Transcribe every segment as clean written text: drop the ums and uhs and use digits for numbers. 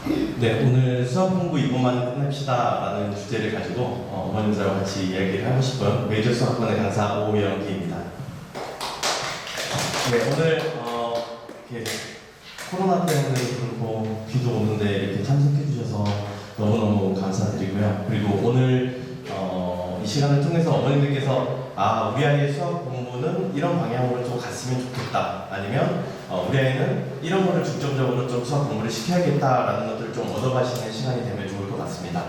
네, 오늘 수학 공부 이것만 끝냅시다 라는 주제를 가지고 어머님들하고 같이 이야기를 하고 싶은 메이저 수학학원의 강사 오영기입니다. 네, 오늘 이렇게 코로나 때문에 그렇고 비도 오는데 이렇게 참석해 주셔서 너무너무 감사드리고요. 그리고 오늘 이 시간을 통해서 어머님들께서 우리 아이의 수학 공부는 이런 방향으로 좀 갔으면 좋겠다, 아니면 우리 아이는 이런 거를 중점적으로 좀 수학 공부를 시켜야겠다라는 것들을 좀 얻어가시는 시간이 되면 좋을 것 같습니다.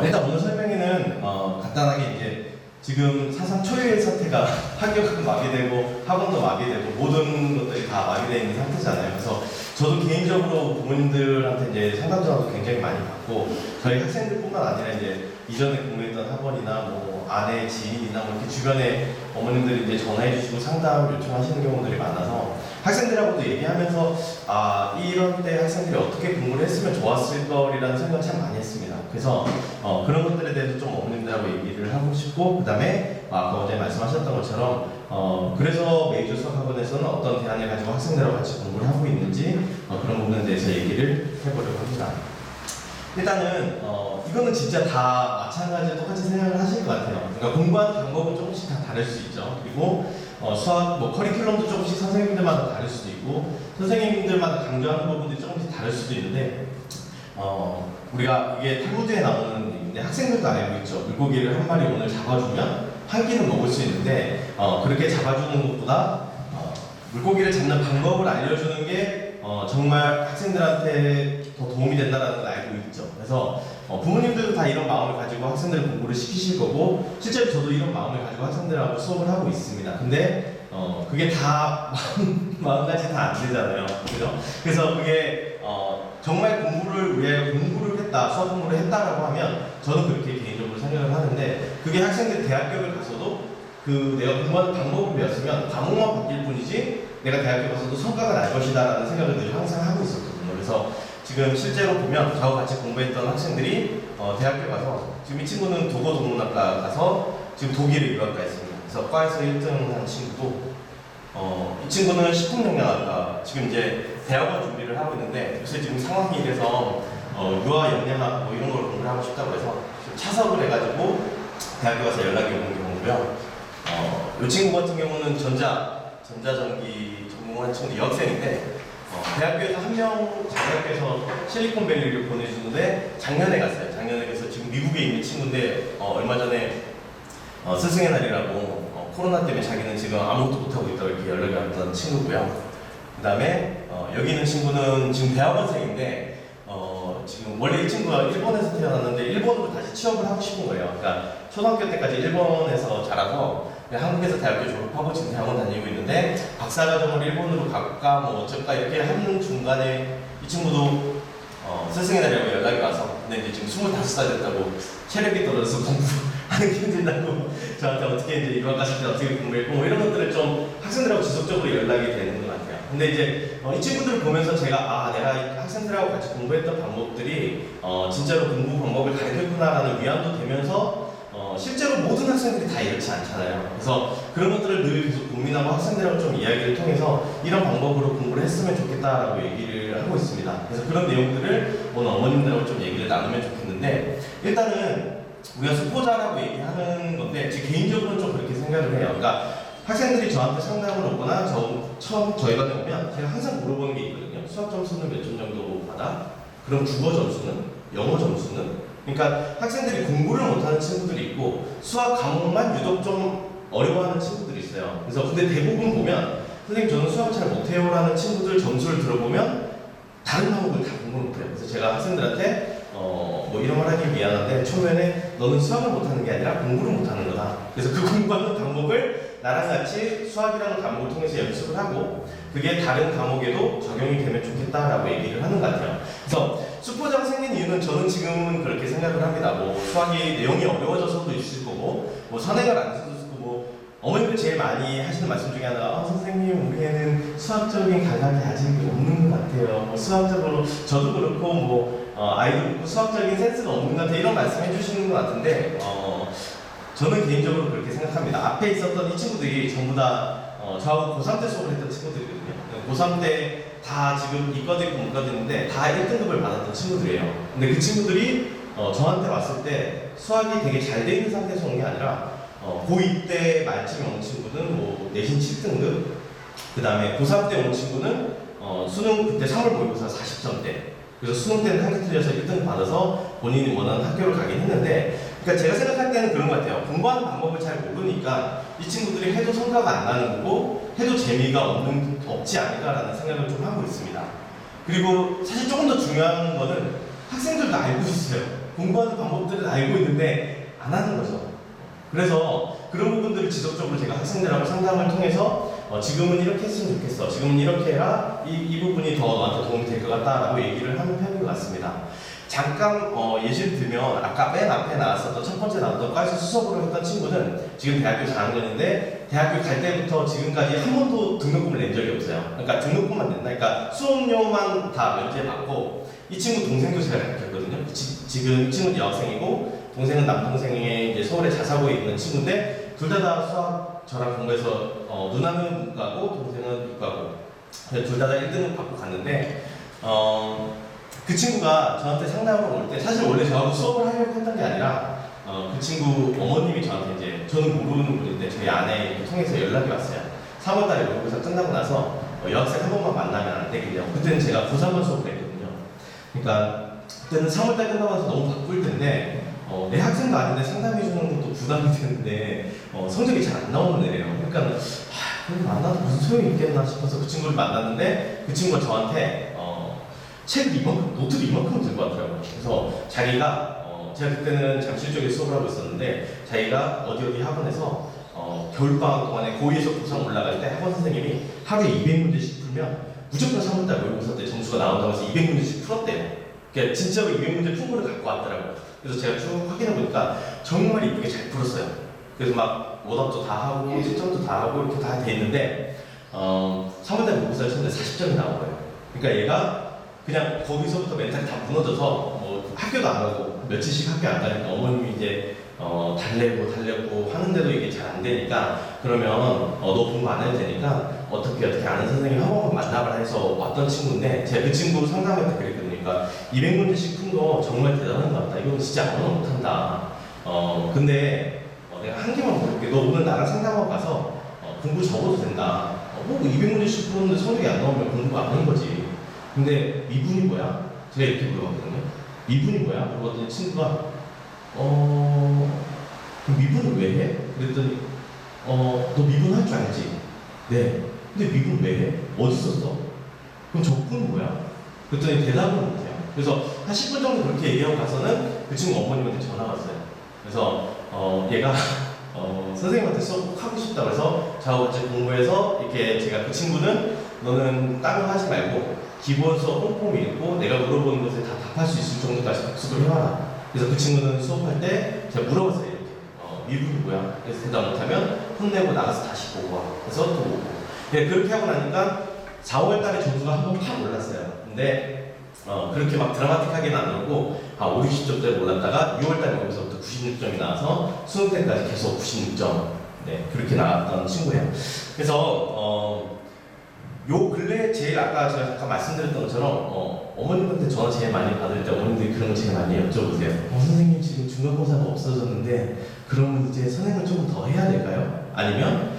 일단 오늘 설명회는 간단하게 이제 지금 사상 초유의 사태가 학교가 마비되고 학원도 마비되고 모든 것들이 다 마비되어 있는 상태잖아요. 그래서 저도 개인적으로 부모님들한테 이제 상담 전화도 굉장히 많이 받고, 저희 학생들뿐만 아니라 이제 이전에 공부했던 학원이나 뭐 아내, 지인이나 뭐 이렇게 주변에 어머님들이 이제 전화해 주시고 상담 요청하시는 경우들이 많아서 학생들하고도 얘기하면서 이런 때 학생들이 어떻게 공부를 했으면 좋았을 거리라는 생각을 참 많이 했습니다. 그래서 그런 것들에 대해서 좀 어머님들하고 얘기를 하고 싶고, 그 다음에 아까 어제 말씀하셨던 것처럼 그래서 메이저 수학학원에서는 어떤 대안을 가지고 학생들하고 같이 공부를 하고 있는지 그런 부분에 대해서 얘기를 해보려고 합니다. 일단은 이거는 진짜 다 마찬가지로 똑같이 생각을 하실 것 같아요. 그러니까 공부하는 방법은 조금씩 다 다를 수 있죠. 그리고 수학 커리큘럼도 조금씩 선생님들마다 다를 수도 있고, 선생님들마다 강조하는 부분들이 조금씩 다를 수도 있는데, 우리가 이게 탈무드에 나오는 얘기인데 학생들도 알고 있죠. 물고기를 한 마리 오늘 잡아주면 한 끼는 먹을 수 있는데 그렇게 잡아주는 것보다 물고기를 잡는 방법을 알려주는 게 정말 학생들한테 더 도움이 된다는 걸 알고 있죠. 그래서 부모님들도 다 이런 마음을 가지고 학생들 공부를 시키실 거고, 실제로 저도 이런 마음을 가지고 학생들하고 수업을 하고 있습니다. 근데 그게 다 마음까지 다 안 되잖아요. 그죠? 그래서 그게 정말 우리 애가 공부를 했다, 수학 공부를 했다라고 하면 저는 그렇게 개인적으로 생각을 하는데, 그게 학생들이 대학교를 가서도 내가 공부하는 방법을 배웠으면 과목만 바뀔 뿐이지 내가 대학교 가서도 성과가 날 것이다 라는 생각을 늘 항상 하고 있었거든요. 그래서 지금 실제로 보면 저하고 같이 공부했던 학생들이 대학교 가서, 지금 이 친구는 도고동문학과 가서 지금 독일에 유학가 있습니다. 그래서 과에서 1등 한 친구고, 이 친구는 식품영양학과 지금 이제 대학원 준비를 하고 있는데, 요새 지금 상황이 이래서 유아영양학 뭐 이런 걸 공부를 하고 싶다고 해서 지금 차석을 해가지고 대학교 가서 연락이 오는 경우고요. 이 친구 같은 경우는 전자전기 전공한 친구 여학생인데, 대학교에서 대학교에서 실리콘밸리를 보내주는데 작년에 갔어요. 작년에 가서 지금 미국에 있는 친구인데 얼마 전에 스승의 날이라고 코로나 때문에 자기는 지금 아무것도 못하고 있다고 이렇게 연락이 왔던 친구고요. 그 다음에 여기 있는 친구는 지금 대학원생인데 지금 원래 이 친구가 일본에서 태어났는데 일본으로 다시 취업을 하고 싶은 거예요. 그러니까 초등학교 때까지 일본에서 자라서 한국에서 대학교 졸업하고 지금 대학원 다니고 있는데, 박사과정을 일본으로 갈까 뭐 어쩔까 이렇게 하는 중간에 이 친구도 스승의 날이라고 연락이 와서, 근데 이제 지금 25살 됐다고 체력이 떨어져서 공부하는 게 힘들다고 저한테 어떻게 이제 유학 갔을 때 어떻게 공부했고 뭐 이런 것들을 좀 학생들하고 지속적으로 연락이 되는 것 같아요. 근데 이제 이 친구들을 보면서 제가 내가 학생들하고 같이 공부했던 방법들이 진짜로 공부 방법을 가르쳤구나라는 위안도 되면서 실제로 모든 학생들이 다 이렇지 않잖아요. 그래서 그런 것들을 늘 계속 고민하고 학생들하고 좀 이야기를 통해서 이런 방법으로 공부를 했으면 좋겠다라고 얘기를 하고 있습니다. 그래서 그런 내용들을 오늘 어머님들하고 좀 얘기를 나누면 좋겠는데, 일단은 우리가 수포자라고 얘기하는 건데 제 개인적으로는 좀 그렇게 생각을 해요. 그러니까 학생들이 저한테 상담을 오거나 처음 저희 반에 오면 제가 항상 물어보는 게 있거든요. 수학 점수는 몇 점 정도 받아? 그럼 국어 점수는? 영어 점수는? 그러니까 학생들이 공부를 못하는 친구들이 있고 수학 과목만 유독 좀 어려워하는 친구들이 있어요. 그래서 근데 대부분 보면 선생님 저는 수학을 잘 못해요 라는 친구들 점수를 들어보면 다른 과목을 다 공부를 못해요. 그래서 제가 학생들한테 뭐 이런 말 하기 미안한데 초면에 너는 수학을 못하는 게 아니라 공부를 못하는 거다. 그래서 그 공부하는 방법을 나랑 같이 수학이라는 과목을 통해서 연습을 하고 그게 다른 과목에도 적용이 되면 좋겠다라고 얘기를 하는 것 같아요. 그래서 수포자가 생긴 이유는 저는 지금은 그렇게 생각을 합니다. 뭐 수학이 내용이 어려워져서도 있을 거고, 뭐 선행을 안 써도 있을 거고, 어머님들 제일 많이 하시는 말씀 중에 하나가 선생님 우리 애는 수학적인 감각이 아직 없는 것 같아요. 뭐 수학적으로 저도 그렇고 뭐 아이도 그렇고 수학적인 센스가 없는 것 같아요. 이런 말씀 해주시는 것 같은데 저는 개인적으로 그렇게 생각합니다. 앞에 있었던 이 친구들이 전부 다 저하고 고3 때 수업을 했던 친구들이거든요. 고3 때 다 지금 이과도 있고 문과도 있는데 다 1등급을 받았던 친구들이에요. 근데 그 친구들이 저한테 왔을 때 수학이 되게 잘 돼 있는 상태에서 온 게 아니라 고2 때 말쯤에 온 친구는 뭐 내신 7등급, 그 다음에 고3 때 온 친구는 수능 그때 3월 모의고사 40점대. 그래서 수능 때는 한 개 틀려서 1등 받아서 본인이 원하는 학교를 가긴 했는데, 그러니까 제가 생각할 때는 그런 것 같아요. 공부하는 방법을 잘 모르니까 이 친구들이 해도 성과가 안 나는 거고 해도 재미가 없지 않을까라는 생각을 좀 하고 있습니다. 그리고 사실 조금 더 중요한 거는 학생들도 알고 있어요. 공부하는 방법들은 알고 있는데 안 하는 거죠. 그래서 그런 부분들을 지속적으로 제가 학생들하고 상담을 통해서 지금은 이렇게 했으면 좋겠어, 지금은 이렇게 해라, 이 부분이 더 너한테 도움이 될 것 같다라고 얘기를 하는 편인 것 같습니다. 잠깐 예시를 들면 아까 맨 앞에 나왔었던 첫 번째 나왔던 과에서 수석으로 했던 친구는 지금 대학교 4학년인데 대학교 갈 때부터 지금까지 한 번도 등록금을 낸 적이 없어요. 그러니까 등록금만 낸다. 그러니까 수업료만 다 면제받고, 이 친구 동생도 제가 가르쳤거든요. 지금 이 친구는 여학생이고 동생은 남동생이 이제 서울에 자사고에 있는 친구인데 둘 다 수학 저랑 공부해서 누나는 문과고 동생은 이과고 둘 다 1등급 받고 갔는데 그 친구가 저한테 상담을 올 때 사실 원래 저하고 수업을 하려고 했던 게 아니라 그 친구 어머님이 저한테 이제, 저는 모르는 분인데 저희 아내 통해서 연락이 왔어요. 3월달에 모의고사 끝나고 나서 여학생 한 번만 만나면 안 되겠냐고. 그때는 제가 고3만 수업을 했거든요. 그러니까 그때는 3월달 끝나고 나서 너무 바쁠 텐데 내 학생도 아닌데 상담해 주는 것도 부담이 되는데 성적이 잘 안 나오는 애래요. 그러니까 그래도 만나도 무슨 소용이 있겠나 싶어서 그 친구를 만났는데 그 친구가 저한테 책 이만큼, 노트를 이만큼 들고 왔더라고요. 그래서 자기가 제가 그때는 잠실쪽에 수업을 하고 있었는데 자기가 어디 학원에서 겨울방학 동안에 고2에서 고3 올라갈 때 학원 선생님이 하루에 200문제씩 풀면 무조건 3월달 모의고사 때 점수가 나온다고 해서 200문제씩 풀었대요. 그러니까 진짜로 200문제 푼 거를 갖고 왔더라고요. 그래서 제가 쭉 확인해보니까 정말 이쁘게 잘 풀었어요. 그래서 막 오답도 다 하고 채점도 다 하고 이렇게 다 돼 있는데 3월달 모의고사를 쳤는데 40점이 나온 거예요. 그러니까 얘가 그냥 거기서부터 멘탈이 다 무너져서 뭐 학교도 안 가고 며칠씩 학교 안 가니까 어머님이 이제 달래고 하는데도 이게 잘 안 되니까, 그러면 너 공부 안 해도 되니까 어떻게 아는 선생님 한 번만 만나봐라 해서 왔던 친구인데, 제가 그 친구 상담할 때 그랬거든요. 그러니까 200문제씩 푼 거 정말 대단한 것 같다. 이건 진짜 아무나 못한다. 근데 내가 한 개만 물어볼게. 너 오늘 나랑 상담하고 가서 공부 접어도 된다. 뭐 200문제씩 푸는데 성적이 안 나오면 공부 안 하는 거지. 근데 미분이 뭐야? 제가 이렇게 물어봤거든요. 미분이 뭐야? 그러더니 친구가 그럼 미분을 왜 해? 그랬더니 너 미분 할 줄 알지? 네. 근데 미분 왜 해? 어디 썼어? 그럼 적분은 뭐야? 그랬더니 대답을 못해요. 그래서 한 10분 정도 그렇게 얘기하고 가서는 그 친구 어머님한테 전화가 왔어요. 그래서 얘가 선생님한테 수업 꼭 하고 싶다고 해서 저하고 같이 공부해서 이렇게, 제가 그 친구는 너는 다른 거 하지 말고 기본 수업 꼼꼼히 읽고 내가 물어보는 것에 다 답할 수 있을 정도까지 복습을 해와라. 그래서 그 친구는 수업할 때 제가 물어봤어요. 이렇게 미분이 뭐야? 그래서 대답 못하면 혼내고 나가서 다시 보고 와. 그래서 또 오고. 네, 그렇게 하고 나니까 4월 달에 점수가 한 번 팍 올랐어요. 근데 그렇게 막 드라마틱하게는 안 오르고 5, 60점대로 올랐다가 6월 달에 거기서부터 96점이 나와서 수능 때까지 계속 96점. 네, 그렇게 나왔던 친구예요. 그래서 요 근래 제일 아까 제가 잠깐 말씀드렸던 것처럼 어머님한테 전화 제일 많이 받을 때 어머님들이 그런 거 제일 많이 여쭤보세요. 선생님 지금 중간고사가 없어졌는데 그러면 이제 선행을 조금 더 해야 될까요? 아니면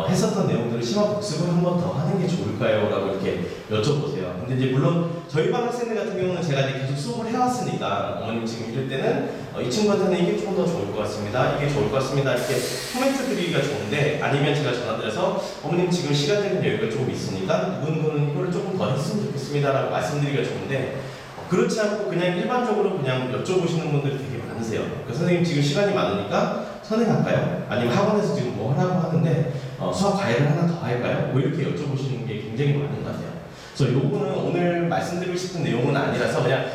했었던 내용들을 심화 복습을 한 번 더 하는 게 좋을까요? 라고 이렇게 여쭤보세요. 근데 이제 물론 저희 반 학생들 같은 경우는 제가 이제 계속 수업을 해왔으니까 어머님 지금 이럴 때는 이 친구한테는 이게 조금 더 좋을 것 같습니다. 이게 좋을 것 같습니다. 이렇게 코멘트 드리기가 좋은데, 아니면 제가 전화드려서 어머님 지금 시간적인 여유가 조금 있으니까 누구는 이거를 조금 더 했으면 좋겠습니다. 라고 말씀드리기가 좋은데, 그렇지 않고 그냥 일반적으로 그냥 여쭤보시는 분들이 되게 많으세요. 그러니까 선생님 지금 시간이 많으니까 선행할까요? 아니면 학원에서 지금 뭐 하라고 하는데 수학 과외를 하나 더 할까요? 뭐 이렇게 여쭤보시는 게 굉장히 많은 것 같아요. 그래서 요거는 오늘 말씀드리고 싶은 내용은 아니라서 그냥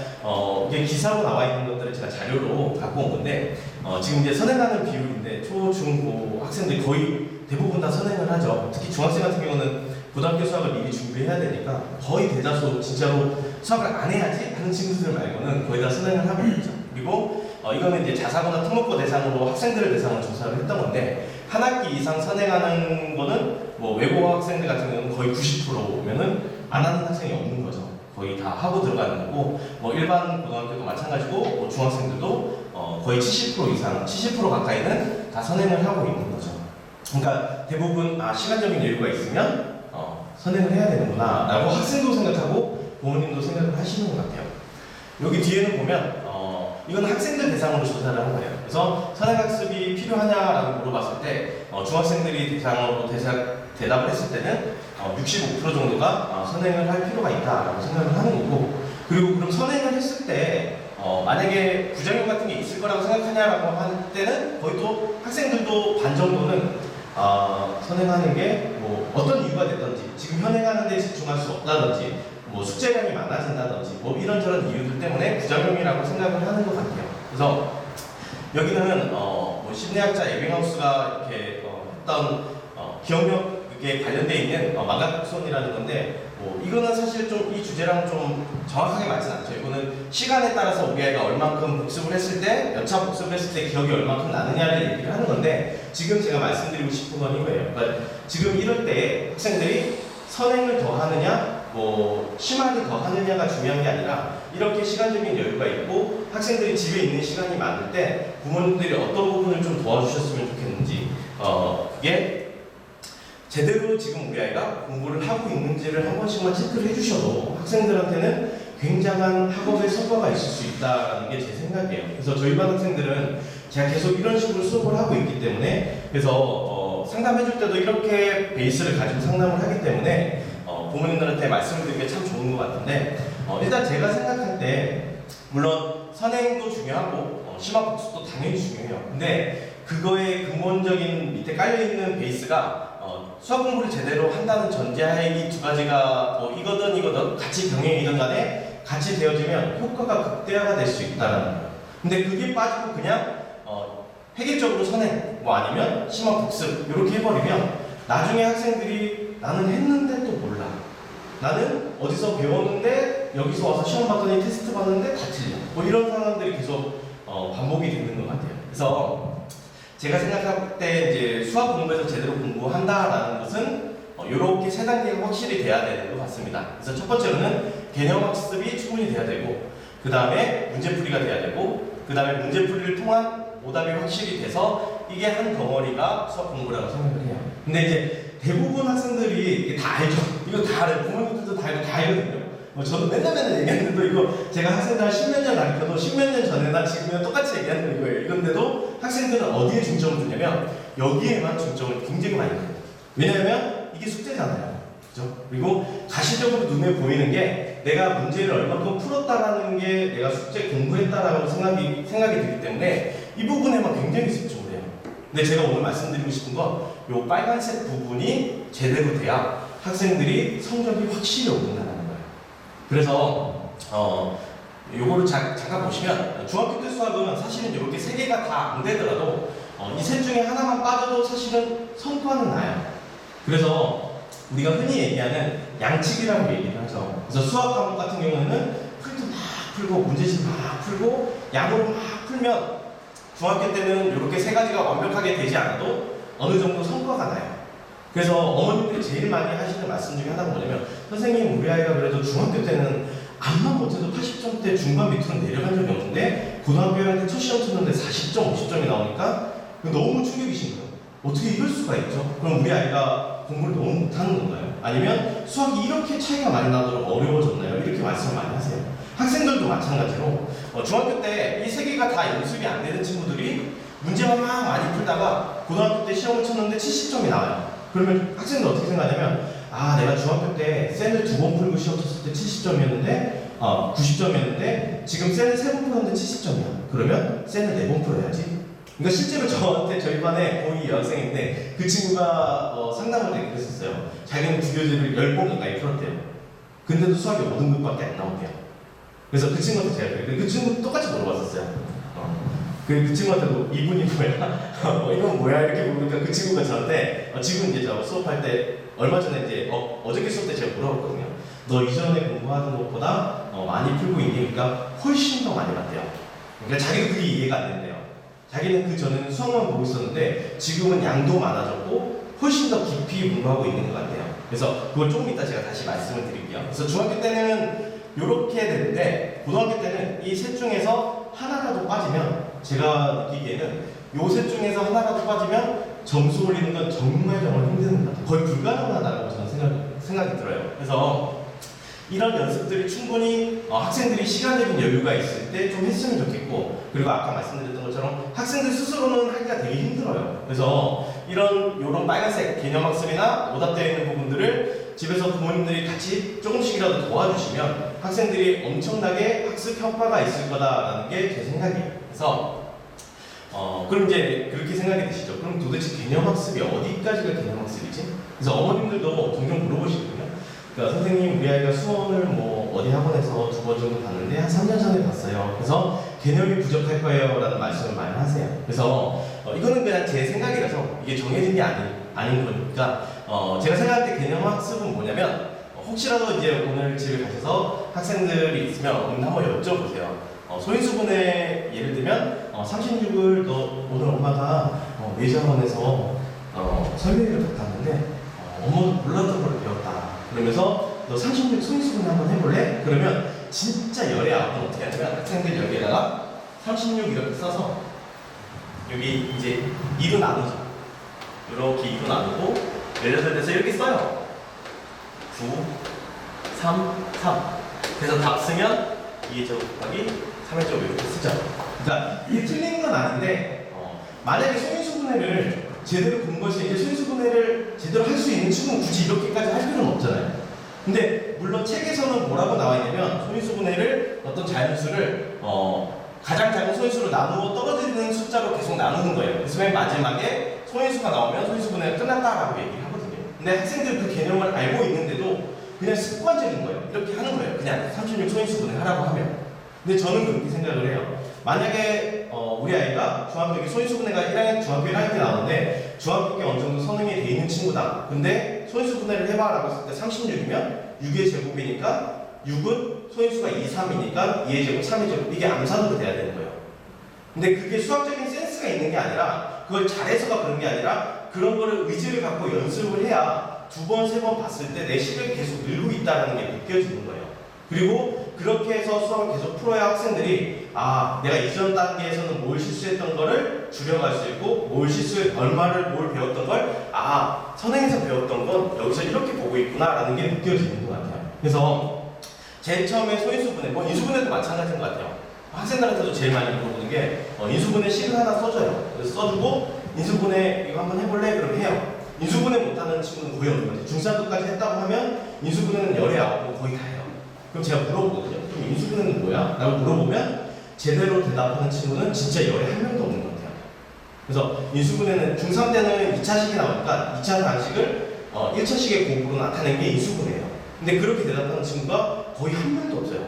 이게 기사로 나와 있는 것들을 제가 자료로 갖고 온 건데, 지금 이제 선행하는 비율인데 초, 중, 고 학생들이 거의 대부분 다 선행을 하죠. 특히 중학생 같은 경우는 고등학교 수학을 미리 준비해야 되니까 거의 대다수 진짜로 수학을 안 해야지 하는 친구들 말고는 거의 다 선행을 하고 있죠. 그리고 이거는 이제 자사고나 특목고 대상으로 학생들을 대상으로 조사를 했던 건데, 한 학기 이상 선행하는 거는 뭐 외고 학생들 같은 경우는 거의 90%면은 안 하는 학생이 없는 거죠. 거의 다 하고 들어가는 거고, 뭐 일반 고등학교도 마찬가지고, 뭐 중학생들도 거의 70% 이상, 70% 가까이는 다 선행을 하고 있는 거죠. 그러니까 대부분 시간적인 여유가 있으면 선행을 해야 되는구나 라고 학생도 생각하고 부모님도 생각을 하시는 것 같아요. 여기 뒤에는 보면 이건 학생들 대상으로 조사를 한 거예요. 그래서 선행학습이 필요하냐라고 물어봤을 때 중학생들이 대상으로 대답을 했을 때는 65% 정도가 선행을 할 필요가 있다라고 생각을 하는 거고, 그리고 그럼 선행을 했을 때 만약에 부작용 같은 게 있을 거라고 생각하냐라고 할 때는 거의 또 학생들도 반 정도는 선행하는 게 뭐 어떤 이유가 됐든지 지금 현행하는 데 집중할 수 없다든지 뭐 숙제량이 많아진다든지 뭐 이런저런 이유들 때문에 부작용이라고 생각을 하는 것 같아요. 그래서 여기는 뭐 심리학자 에빙하우스가 이렇게 했던 기억력에 관련돼 있는 망각손이라는 건데, 뭐 이거는 사실 좀 이 주제랑 좀 정확하게 맞진 않죠. 이거는 시간에 따라서 우리 아이가 얼만큼 복습을 했을 때, 몇 차 복습을 했을 때 기억이 얼만큼 나느냐를 얘기를 하는 건데, 지금 제가 말씀드리고 싶은 건 이거예요. 그러니까 지금 이럴 때 학생들이 선행을 더 하느냐, 뭐 심화를 더 하느냐가 중요한 게 아니라, 이렇게 시간적인 여유가 있고 학생들이 집에 있는 시간이 많을 때 부모님들이 어떤 부분을 좀 도와주셨으면 좋겠는지, 그게 제대로 지금 우리 아이가 공부를 하고 있는지를 한 번씩만 체크를 해주셔도 학생들한테는 굉장한 학업의 성과가 있을 수 있다는 게 제 생각이에요. 그래서 저희 반 학생들은 제가 계속 이런 식으로 수업을 하고 있기 때문에, 그래서 상담해줄 때도 이렇게 베이스를 가지고 상담을 하기 때문에 부모님들한테 말씀을 드리는 게 참 좋은 것 같은데, 일단 제가 생각할 때 물론 선행도 중요하고 심화 복습도 당연히 중요해요. 근데 그거의 근본적인 밑에 깔려있는 베이스가 수학 공부를 제대로 한다는 전제하에 이 두 가지가 뭐 이거든 같이 병행이든 간에 같이 되어지면 효과가 극대화가 될 수 있다는 거예요. 근데 그게 빠지고 그냥 획일적으로 선행 뭐 아니면 심화 복습 이렇게 해버리면 나중에 학생들이 나는 했는데 또 몰라, 나는 어디서 배웠는데 여기서 와서 시험 봤더니 테스트 봤는데 다 틀려, 뭐 이런 상황들이 계속 반복이 되는 것 같아요. 그래서 제가 생각할 때 이제 수학 공부에서 제대로 공부한다라는 것은 이렇게 세 단계가 확실히 돼야 되는 것 같습니다. 그래서 첫 번째로는 개념 학습이 충분히 돼야 되고, 그 다음에 문제풀이가 돼야 되고, 그 다음에 문제풀이를 통한 오답이 확실히 돼서 이게 한 덩어리가 수학 공부라고 생각을 해요. 근데 이제 대부분 학생들이 이게 다 알죠. 이거 다 알아요. 부모님들도 다 알고 다 알거든요. 저도 맨날 얘기하는데도 이거 제가 학생들 한 10몇 년 가르쳐도 10몇 년 전에나 지금이나 똑같이 얘기하는 거예요. 이건데도 학생들은 어디에 중점을 두냐면 여기에만 중점을 굉장히 많이 둬요. 왜냐하면 이게 숙제잖아요. 그죠? 그리고 가시적으로 눈에 보이는 게 내가 문제를 얼마큼 풀었다라는 게 내가 숙제 공부했다라고 생각이 들기 때문에 이 부분에만 굉장히 집중을 해요. 근데 제가 오늘 말씀드리고 싶은 건 이 빨간색 부분이 제대로 돼야 학생들이 성적이 확실히 오른다는 거예요. 그래서 요거를 잠깐 보시면 중학교 때 수학은 사실은 이렇게 세 개가 다 안 되더라도 이 셋 중에 하나만 빠져도 사실은 성과는 나요. 그래서 우리가 흔히 얘기하는 양측이라고 얘기를 하죠. 그래서 수학 과목 같은 경우에는 풀도 막 풀고 문제집 막 풀고 양으로 막 풀면 중학교 때는 이렇게 세 가지가 완벽하게 되지 않아도 어느 정도 성과가 나요. 그래서 어머님들이 제일 많이 하시는 말씀 중에 하나가 뭐냐면, 선생님 우리 아이가 그래도 중학교 때는 암만 못해도 80점대 중반 밑으로 내려간 적이 없는데 고등학교 1학년 때 첫 시험 쳤는데 40점, 50점이 나오니까 너무 충격이신 거예요. 어떻게 이럴 수가 있죠? 그럼 우리 아이가 공부를 너무 못하는 건가요? 아니면 수학이 이렇게 차이가 많이 나도록 어려워졌나요? 이렇게 말씀을 많이 하세요. 학생들도 마찬가지로 중학교 때 이 세 개가 다 연습이 안 되는 친구들이 문제만 막 많이 풀다가 고등학교 때 시험을 쳤는데 70점이 나와요. 그러면 학생들 어떻게 생각하냐면, 내가 중학교 때 셀을 2번 풀고 시험 쳤을 때 70점이었는데 90점이었는데 지금 셀을 3번 풀었는데 70점이야. 그러면 셀을 4번 풀어야지. 그러니까 실제로 저희 반에 고2 여학생인데 그 친구가 상담을 때 그랬었어요. 자기는 주교재를 10번 가까이 풀었대요. 근데도 수학이 5등급밖에 안 나온대요. 그래서 그 친구한테 제가 그랬는데 그 친구 똑같이 물어봤었어요. 그 친구한테도 이분이 뭐야? 이건 뭐야? 이렇게 물으니까 그 친구가 저한테 지금 이제 저 수업할 때 얼마 전에 이제 어저께 수업 때 제가 물어봤거든요. 너 이전에 공부하는 것보다 많이 풀고 있으니까 훨씬 더 많이 봤대요. 그러니까 자기도 그게 이해가 안 된대요. 자기는 그 전에는 수학만 보고 있었는데 지금은 양도 많아졌고 훨씬 더 깊이 공부하고 있는 것 같아요. 그래서 그걸 조금 이따 제가 다시 말씀을 드릴게요. 그래서 중학교 때는 이렇게 되는데 고등학교 때는 이 셋 중에서 하나라도 빠지면 제가 느끼기에는 요 셋 중에서 하나라도 빠지면 점수 올리는 건 정말 힘든 것 같아요. 거의 불가능하다고 저는 생각이 들어요. 그래서 이런 연습들이 충분히 학생들이 시간적인 여유가 있을 때 좀 했으면 좋겠고, 그리고 아까 말씀드렸던 것처럼 학생들 스스로는 하기가 되게 힘들어요. 그래서 요런 빨간색 개념학습이나 오답되어 있는 부분들을 집에서 부모님들이 같이 조금씩이라도 도와주시면 학생들이 엄청나게 학습 효과가 있을 거다라는 게 제 생각이에요. 그래서 그럼 이제 그렇게 생각이 드시죠. 그럼 도대체 개념학습이 어디까지가 개념학습이지? 그래서 어머님들도 종종 물어보시거든요. 그러니까 선생님, 우리 아이가 수원을 뭐 어디 학원에서 2번 정도 봤는데 한 3년 전에 봤어요. 그래서 개념이 부족할 거예요 라는 말씀을 많이 하세요. 그래서 이거는 그냥 제 생각이라서 이게 정해진 게 아닌 거니까 제가 생각할 때 개념학습은 뭐냐면 혹시라도 이제 오늘 집에 가셔서 학생들이 있으면 한번 여쭤보세요. 소인수분해 예를 들면 36을 오늘 엄마가 외자학원에서 설명회를 받았는데 엄마도 몰랐던 걸 배웠다. 그러면서 너 36 소인수분해 한번 해볼래? 그러면 진짜 열의 아홉은 어떻게 하냐면 학생들 여기에다가 36 이렇게 써서 여기 이제 2로 나누죠. 이렇게 2로 나누고 18에서 이렇게 써요. 9, 3, 3. 그래서 답 쓰면 2의 제곱 곱하기 3의 제곱 이렇게 쓰죠. 그러니까 이게 틀린 건 아닌데 만약에 소인수분해를 제대로 공부해서 이제 소인수분해를 제대로 할 수 있는 친구는 굳이 이렇게까지 할 필요는 없잖아요. 근데 물론 책에서는 뭐라고 나와 있냐면 소인수분해를 어떤 자연수를 가장 작은 소인수로 나누어 떨어지는 숫자로 계속 나누는 거예요. 그래서 맨 마지막에 소인수가 나오면 소인수분해가 끝났다라고 얘기를 하거든요. 근데 학생들 그 개념을 알고 있는데도 그냥 습관적인 거예요. 이렇게 하는 거예요. 그냥 36 소인수분해 하라고 하면. 근데 저는 그렇게 생각을 해요. 만약에 우리 아이가 중학교 소인수분해가 1학년, 중학교 1학년 때 나오는데 중학교에 어느 정도 선행이 돼 있는 친구다. 근데 소인수분해를 해봐라고 했을 때 36이면 6의 제곱이니까 6은 소인수가 2, 3이니까 2의 제곱, 3의 제곱 이게 암산으로 돼야 되는 거예요. 근데 그게 수학적인 센스가 있는 게 아니라 그걸 잘해서가 그런 게 아니라 그런 거를 의지를 갖고 연습을 해야 2번, 3번 봤을 때 내 실력이 계속 늘고 있다는 게 느껴지는 거예요. 그리고 그렇게 해서 수학을 계속 풀어야 학생들이 내가 이전 단계에서는 뭘 실수했던 거를 줄여갈 수 있고 뭘 배웠던 걸 선행에서 배웠던 건 여기서 이렇게 보고 있구나 라는 게 느껴지는 것 같아요. 그래서 제일 처음에 소인수분해, 인수분해도 마찬가지인 것 같아요. 학생들한테도 제일 많이 물어보는 게 인수분해 식을 하나 써줘요. 그래서 써주고 인수분해 이거 한번 해볼래? 그럼 해요. 인수분해 못하는 친구는 거의 없는 것 같아요. 중3도까지 했다고 하면 인수분해는 열에 아홉 거의 다 해요. 그럼 제가 물어보거든요. 그럼 인수분해는 뭐야? 라고 물어보면 제대로 대답하는 친구는 진짜 열에 한 명도 없는 것 같아요. 그래서 인수분해는 중3 때는 2차식이 나오니까 2차 방식을 1차식의 곱으로 나타낸 게 인수분해예요. 근데 그렇게 대답하는 친구가 거의 한 명도 없어요.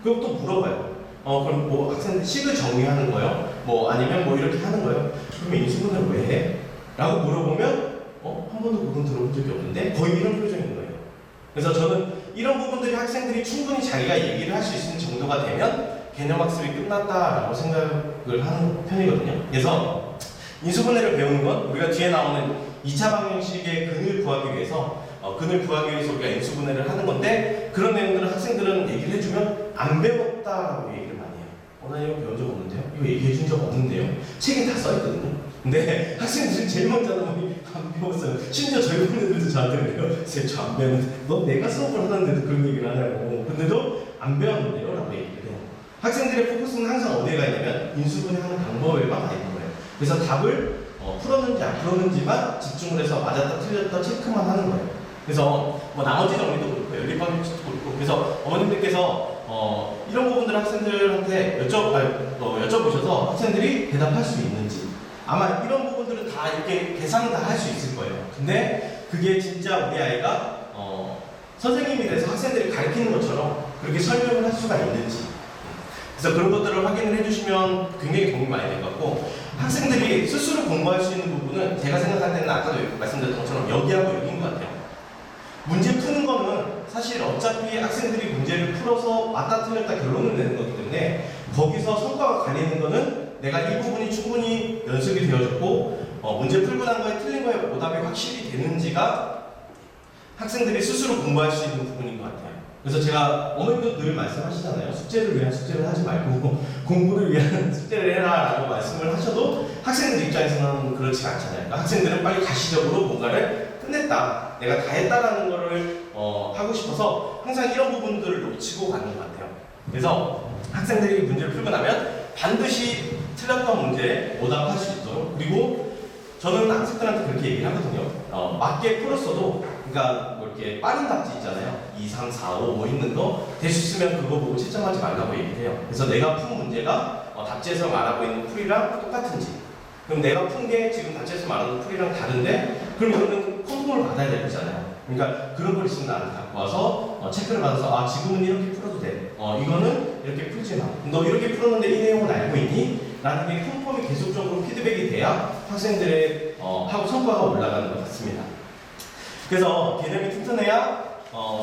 그럼 또 물어봐요. 그럼 뭐 학생들 식을 정리하는 거요? 아니면 이렇게 하는 거요? 그러면 인수분해를 왜 해? 라고 물어보면 한 번도 그건 들어본 적이 없는데 거의 이런 표정인 거예요. 그래서 저는 이런 부분들이 학생들이 충분히 자기가 얘기를 할 수 있는 정도가 되면 개념학습이 끝났다라고 생각을 하는 편이거든요. 그래서 인수분해를 배우는 건 우리가 뒤에 나오는 2차 방정식의 근을 구하기 위해서 우리가 인수분해를 하는 건데 그런 내용들은 학생들은 얘기를 해주면 안 배웠다라고 얘기를 많이 해요. 나 이거 배운 적 없는데요? 이거 얘기해 준 적 없는데요? 책에 다 써있거든요. 근데 학생들은 제일 먼저 하는 건 안 배웠어요. 심지어 저희 부모님들도 저한테 그래요. 저 안 배웠는데 너 내가 수업을 하는데도 그런 얘기를 하냐고. 근데도 안 배웠는데요? 라고 얘기를 해요. 학생들의 포커스는 항상 어디에 가 있냐면 인수분해하는 방법에만 가 있는 거예요. 그래서 답을 풀었는지 안 풀었는지만 집중을 해서 맞았다 틀렸다 체크만 하는 거예요. 그래서 나머지 정리도 그렇고 연립방정식도 그렇고 그래서 어머님들께서 이런 부분들 학생들한테 여쭤보셔서 학생들이 대답할 수 있는지 아마 이런 부분들은 다 이렇게 계산은 다 할 수 있을 거예요. 근데 그게 진짜 우리 아이가 선생님이 돼서 학생들이 가르치는 것처럼 그렇게 설명을 할 수가 있는지 그래서 그런 것들을 확인을 해주시면 굉장히 도움이 많이 될 것 같고 학생들이 스스로 공부할 수 있는 부분은 제가 생각할 때는 아까도 말씀드렸던 것처럼 여기하고 여기인 것 같아요. 문제 푸는 거는 사실 어차피 학생들이 문제를 풀어서 맞다 틀렸다 결론을 내는 거기 때문에 거기서 성과가 갈리는 거는 내가 이 부분이 충분히 연습이 되어졌고 문제 풀고 난 거에 틀린 거에 오답이 확실히 되는지가 학생들이 스스로 공부할 수 있는 부분인 것 같아요. 그래서 제가 어머님도 늘 말씀하시잖아요. 숙제를 위한 숙제를 하지 말고 공부를 위한 숙제를 해라 라고 말씀을 하셔도 학생들 입장에서는 그렇지 않잖아요. 그러니까 학생들은 빨리 가시적으로 뭔가를 끝냈다, 내가 다 했다라는 거를 하고 싶어서 항상 이런 부분들을 놓치고 가는 것 같아요. 그래서 학생들이 문제를 풀고 나면 반드시 틀렸던 문제에 오답할 수 있도록, 그리고 저는 학생들한테 그렇게 얘기를 하거든요. 맞게 풀었어도, 그러니까 뭐 이렇게 빠른 답지 있잖아요. 2, 3, 4, 5 뭐 있는 거 될 수 있으면 그거 보고 채점하지 말라고 얘기를 해요. 그래서 내가 푼 문제가 답지에서 말하고 있는 풀이랑 똑같은지, 그럼 내가 푼 게 지금 답지에서 말하는 풀이랑 다른데, 그럼 이거는 컨펌을 받아야 되잖아요. 그러니까 그런 걸 있으면 나한테 갖고 와서 체크를 받아서, 아 지금은 이렇게 풀어도 돼, 이거는 이렇게 풀지 마, 너 이렇게 풀었는데 이 내용은 알고 있니? 라는 게 컨펌이 계속적으로 피드백이 돼야 학생들의 하고 성과가 올라가는 것 같습니다. 그래서 개념이 튼튼해야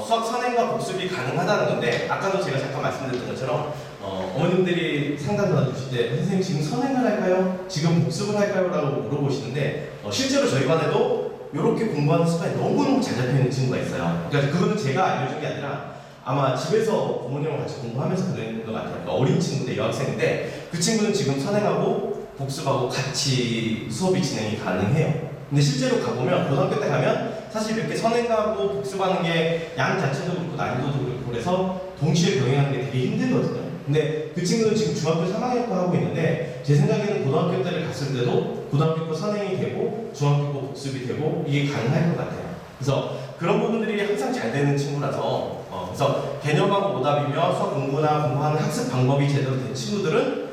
수학 선행과 복습이 가능하다는 건데, 아까도 제가 잠깐 말씀드렸던 것처럼 어머님들이 상담 받아주실 때 선생님 지금 선행을 할까요? 지금 복습을 할까요? 라고 물어보시는데, 실제로 저희 반에도 이렇게 공부하는 습관이 너무너무 잘 잡혀있는 친구가 있어요. 그러니까 그거는 제가 알려준 게 아니라 아마 집에서 부모님과 같이 공부하면서 그런 것 같아요. 그러니까 어린 친구인데, 여학생인데 그 친구는 지금 선행하고 복습하고 같이 수업이 진행이 가능해요. 근데 실제로 가보면, 고등학교 때 가면 사실 이렇게 선행하고 복습하는 게 양 자체도 그렇고 난이도도 그렇고 그래서 동시에 병행하는 게 되게 힘들거든요. 근데 그 친구는 지금 중학교 3학년 거 하고 있는데, 제 생각에는 고등학교 때를 갔을 때도 고등학교 거 선행이 되고 중학교 거 복습이 되고 이게 가능할 것 같아요. 그래서 그런 부분들이 항상 잘 되는 친구라서 그래서 개념하고 오답이며 수학 공부하는 학습 방법이 제대로 된 친구들은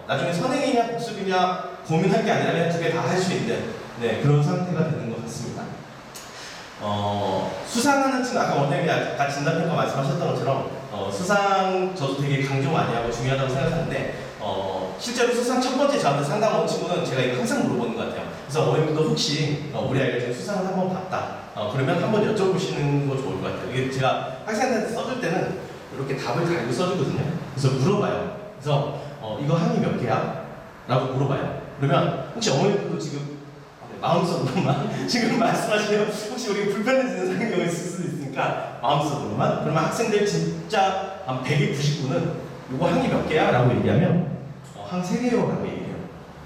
나중에 선행이냐 복습이냐 고민할 게 아니라 두 개 다 할 수 있는 그런 상태가 되는 것 같습니다. 수상하는 친구, 아까 원장님이 아까 진단평가 말씀하셨던 것처럼 수상 저도 되게 강조 많이 하고 중요하다고 생각하는데, 실제로 수상 첫 번째 저한테 상담 온 친구는 제가 이거 항상 물어보는 것 같아요. 그래서 어머님도 혹시 우리 아이가 지금 수상을 한번 봤다, 그러면 한번 여쭤보시는 거 좋을 것 같아요. 이게 제가 학생한테 써줄 때는 이렇게 답을 달고 써주거든요. 그래서 물어봐요. 그래서 이거 항이 몇 개야? 라고 물어봐요. 그러면 혹시 어머님들도 지금 마음속으로만 지금 말씀하시면 혹시 우리가 불편해지는 상황이 있을 수도 있으니까 마음속으로만, 그러면 학생들 진짜 한 100의 99는 이거 항이 몇 개야? 라고 얘기하면 항 3개요 라고 얘기해요.